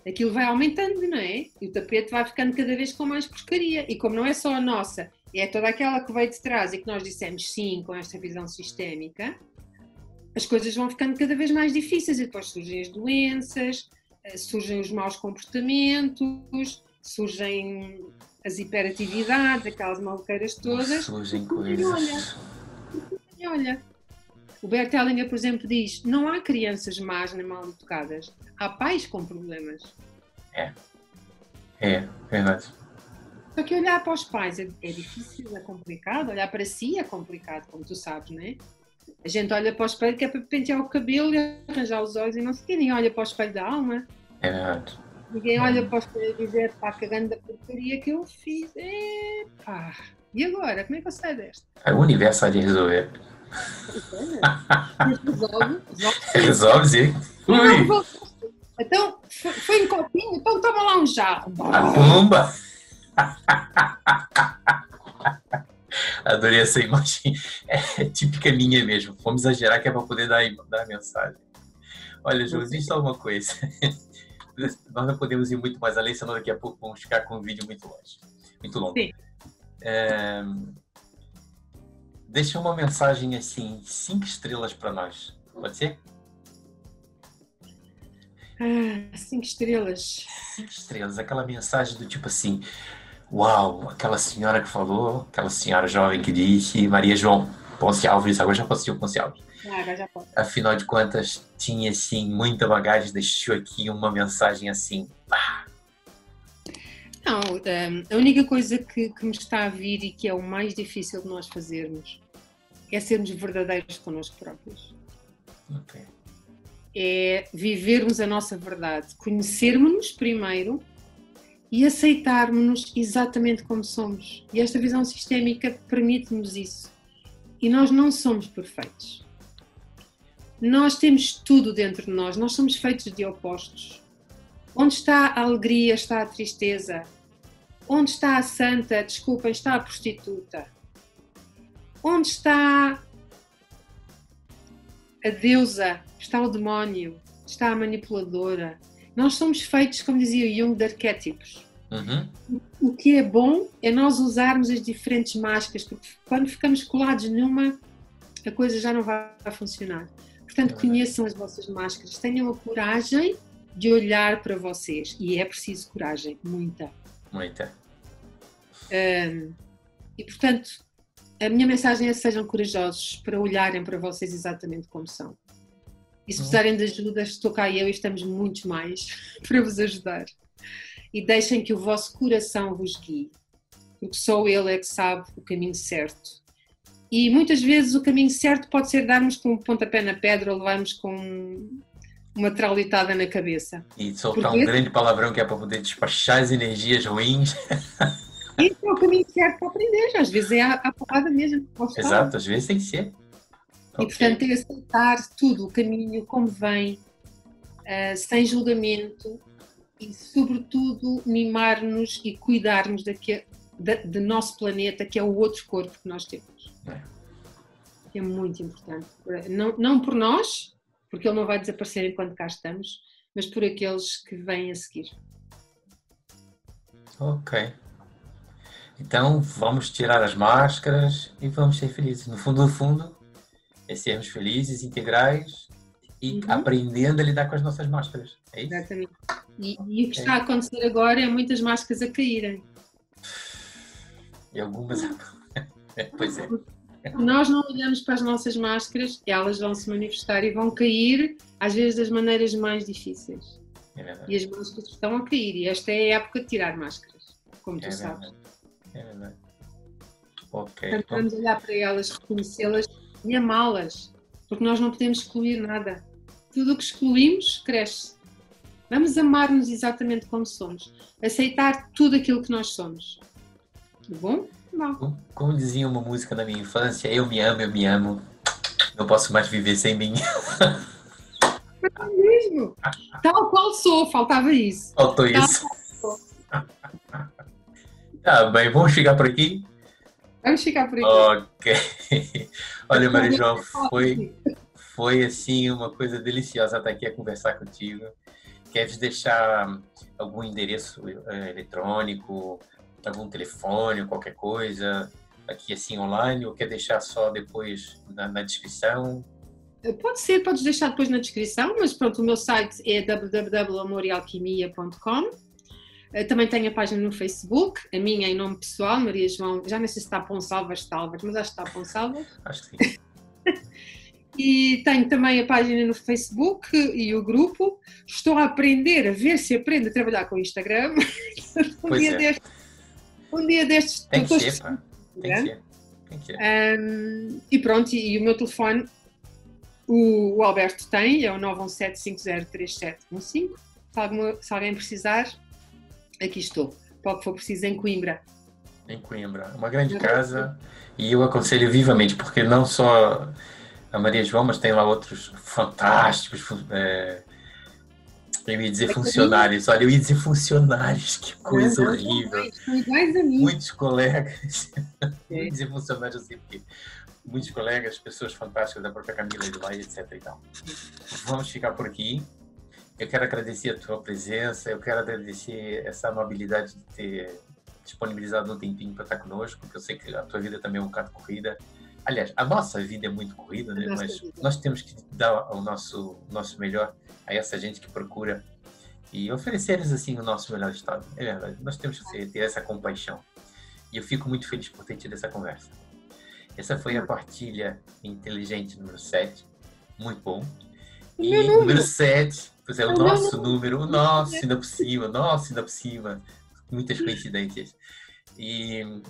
aquilo vai aumentando, não é? E o tapete vai ficando cada vez com mais porcaria. E como não é só a nossa, é toda aquela que veio de trás e que nós dissemos sim com esta visão sistémica, as coisas vão ficando cada vez mais difíceis e depois surgem as doenças, surgem os maus comportamentos, surgem as hiperatividades, aquelas maluqueiras todas. Surgem coisas. Olha, o Bert Hellinger, por exemplo, diz: não há crianças más nem mal educadas, há pais com problemas. É verdade. Só que olhar para os pais é difícil, é complicado, olhar para si é complicado, como tu sabes, não é? A gente olha para o espelho que é para pentear o cabelo e arranjar os olhos e não sei o quê, ninguém olha para o espelho da alma. É verdade. Ninguém olha para o espelho e dizer, pá, cagando da porcaria que eu fiz. Pá, e agora? Como é que eu saio desta? O universo há de resolver. Resolve, sim. Ui. Então, foi um copinho, então toma lá um jarro. A bomba! Adorei essa imagem. É típica minha mesmo. Vamos exagerar que é para poder dar a mensagem. Olha, Ju, existe alguma coisa. Nós não podemos ir muito mais além, senão daqui a pouco vamos ficar com um vídeo muito longo. Sim. Deixa uma mensagem assim, 5 estrelas para nós. Pode ser? 5 estrelas. 5 estrelas, aquela mensagem do tipo assim: uau, aquela senhora que falou, aquela senhora jovem que disse, Maria João Ponce Alves, agora já posso dizer o Ponce Alves. Agora já posso. Afinal de contas, tinha assim muita bagagem, deixou aqui uma mensagem assim. Pá. Não, a única coisa que me está a vir e que é o mais difícil de nós fazermos é sermos verdadeiros connosco próprios. Okay. É vivermos a nossa verdade, conhecermos-nos primeiro e aceitarmos-nos exatamente como somos. E esta visão sistémica permite-nos isso. E nós não somos perfeitos. Nós temos tudo dentro de nós somos feitos de opostos. Onde está a alegria, está a tristeza. Onde está a santa, desculpem, está a prostituta. Onde está a deusa, está o demónio, está a manipuladora. Nós somos feitos, como dizia o Jung, de arquétipos. Uhum. O que é bom é nós usarmos as diferentes máscaras, porque quando ficamos colados numa, a coisa já não vai funcionar. Portanto, conheçam as vossas máscaras, tenham a coragem de olhar para vocês. E é preciso coragem, muita. Muita. E, portanto, a minha mensagem é: sejam corajosos para olharem para vocês exatamente como são. E se precisarem de ajuda, estou cá eu e estamos muitos mais para vos ajudar. E deixem que o vosso coração vos guie, porque só ele é que sabe o caminho certo. E muitas vezes o caminho certo pode ser darmos com um pontapé na pedra ou levarmos com uma traulitada na cabeça. E soltar um grande palavrão que é para poder despachar as energias ruins. Esse é o caminho certo para aprender. Às vezes é a porrada mesmo. Exato, às vezes tem que ser. E portanto é aceitar tudo, o caminho como vem, sem julgamento e sobretudo mimar-nos e cuidarmos do nosso planeta, que é o outro corpo que nós temos. É muito importante. Não por nós, porque ele não vai desaparecer enquanto cá estamos, mas por aqueles que vêm a seguir. Ok. Então, vamos tirar as máscaras e vamos ser felizes. No fundo, é sermos felizes, integrais e aprendendo a lidar com as nossas máscaras. É isso? Exatamente. E o que está a acontecer agora é muitas máscaras a caírem. E algumas... Pois é. Nós não olhamos para as nossas máscaras, elas vão se manifestar e vão cair, às vezes, das maneiras mais difíceis. É verdade. E as máscaras estão a cair. E esta é a época de tirar máscaras, como tu É sabes. verdade. É verdade. Ok. Portanto, vamos olhar para elas, reconhecê-las e amá-las, porque nós não podemos excluir nada. Tudo o que excluímos cresce. Vamos amar-nos exatamente como somos, aceitar tudo aquilo que nós somos. Tá bom? Bom. Como dizia uma música na minha infância, eu me amo, não posso mais viver sem mim. É mesmo? Tal qual sou, faltava isso. Faltou isso. Tá bem, vamos chegar por aqui? Vamos ficar por aqui. Ok. Olha, Maria João, foi assim uma coisa deliciosa estar aqui a conversar contigo. Queres deixar algum endereço eletrônico, algum telefone, qualquer coisa aqui assim online, ou quer deixar só depois na descrição? Pode ser, podes deixar depois na descrição, mas pronto, o meu site é www.amoralquimia.com. Também tenho a página no Facebook, a minha em nome pessoal, Maria João, já não sei se está Ponsalvas, mas acho que está Ponsalvas. Acho que sim. E tenho também a página no Facebook e o grupo. Estou a aprender, a ver se aprendo a trabalhar com o Instagram. Um dia destes. Tem que ser, pá. Tem que ser. E pronto, e o meu telefone, o Alberto tem, é o 917-503715. Se alguém precisar, aqui estou. Para o que for preciso em Coimbra. Em Coimbra. Uma grande casa. E eu aconselho vivamente, porque não só a Maria João, mas tem lá outros fantásticos. Eu ia dizer funcionários. Olha, eu ia dizer funcionários. Que coisa horrível. São iguais a mim. Muitos colegas. Eu ia dizer funcionários, eu sei porque. Muitos colegas, pessoas fantásticas da própria Camila de lá, etc. E tal. Vamos ficar por aqui. Eu quero agradecer a tua presença. Eu quero agradecer essa amabilidade de ter disponibilizado um tempinho para estar conosco, porque eu sei que a tua vida também é um bocado corrida. Aliás, a nossa vida é muito corrida, né? Mas nós temos que dar o nosso melhor a essa gente que procura e oferecer-lhes assim o nosso melhor estado. É verdade, nós temos que ter essa compaixão. E eu fico muito feliz por ter tido essa conversa. Essa foi a partilha inteligente número 7. Muito bom. E número 7, pois é, o nosso número, o nosso ainda por cima. Muitas coincidências. E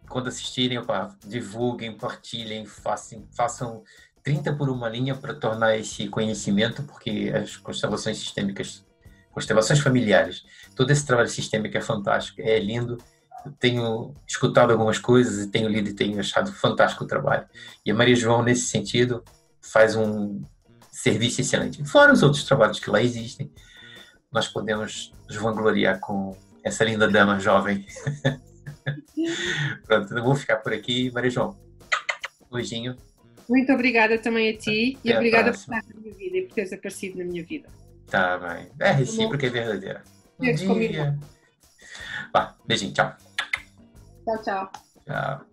quando assistirem, opa, divulguem, partilhem, façam 30 por uma linha para tornar esse conhecimento, porque as constelações sistêmicas, constelações familiares, todo esse trabalho sistêmico é fantástico, é lindo. Eu tenho escutado algumas coisas e tenho lido e tenho achado fantástico o trabalho. E a Maria João, nesse sentido, faz um serviço excelente. Fora os outros trabalhos que lá existem, nós podemos nos vangloriar com essa linda dama jovem. Pronto, eu vou ficar por aqui. Maria João, um beijinho. Muito obrigada também a ti e obrigada por estar na minha vida e por teres aparecido na minha vida. Tá bem. É recíproca, é verdadeira. Um dia. Beijinho, tchau. Tchau, tchau. Tchau.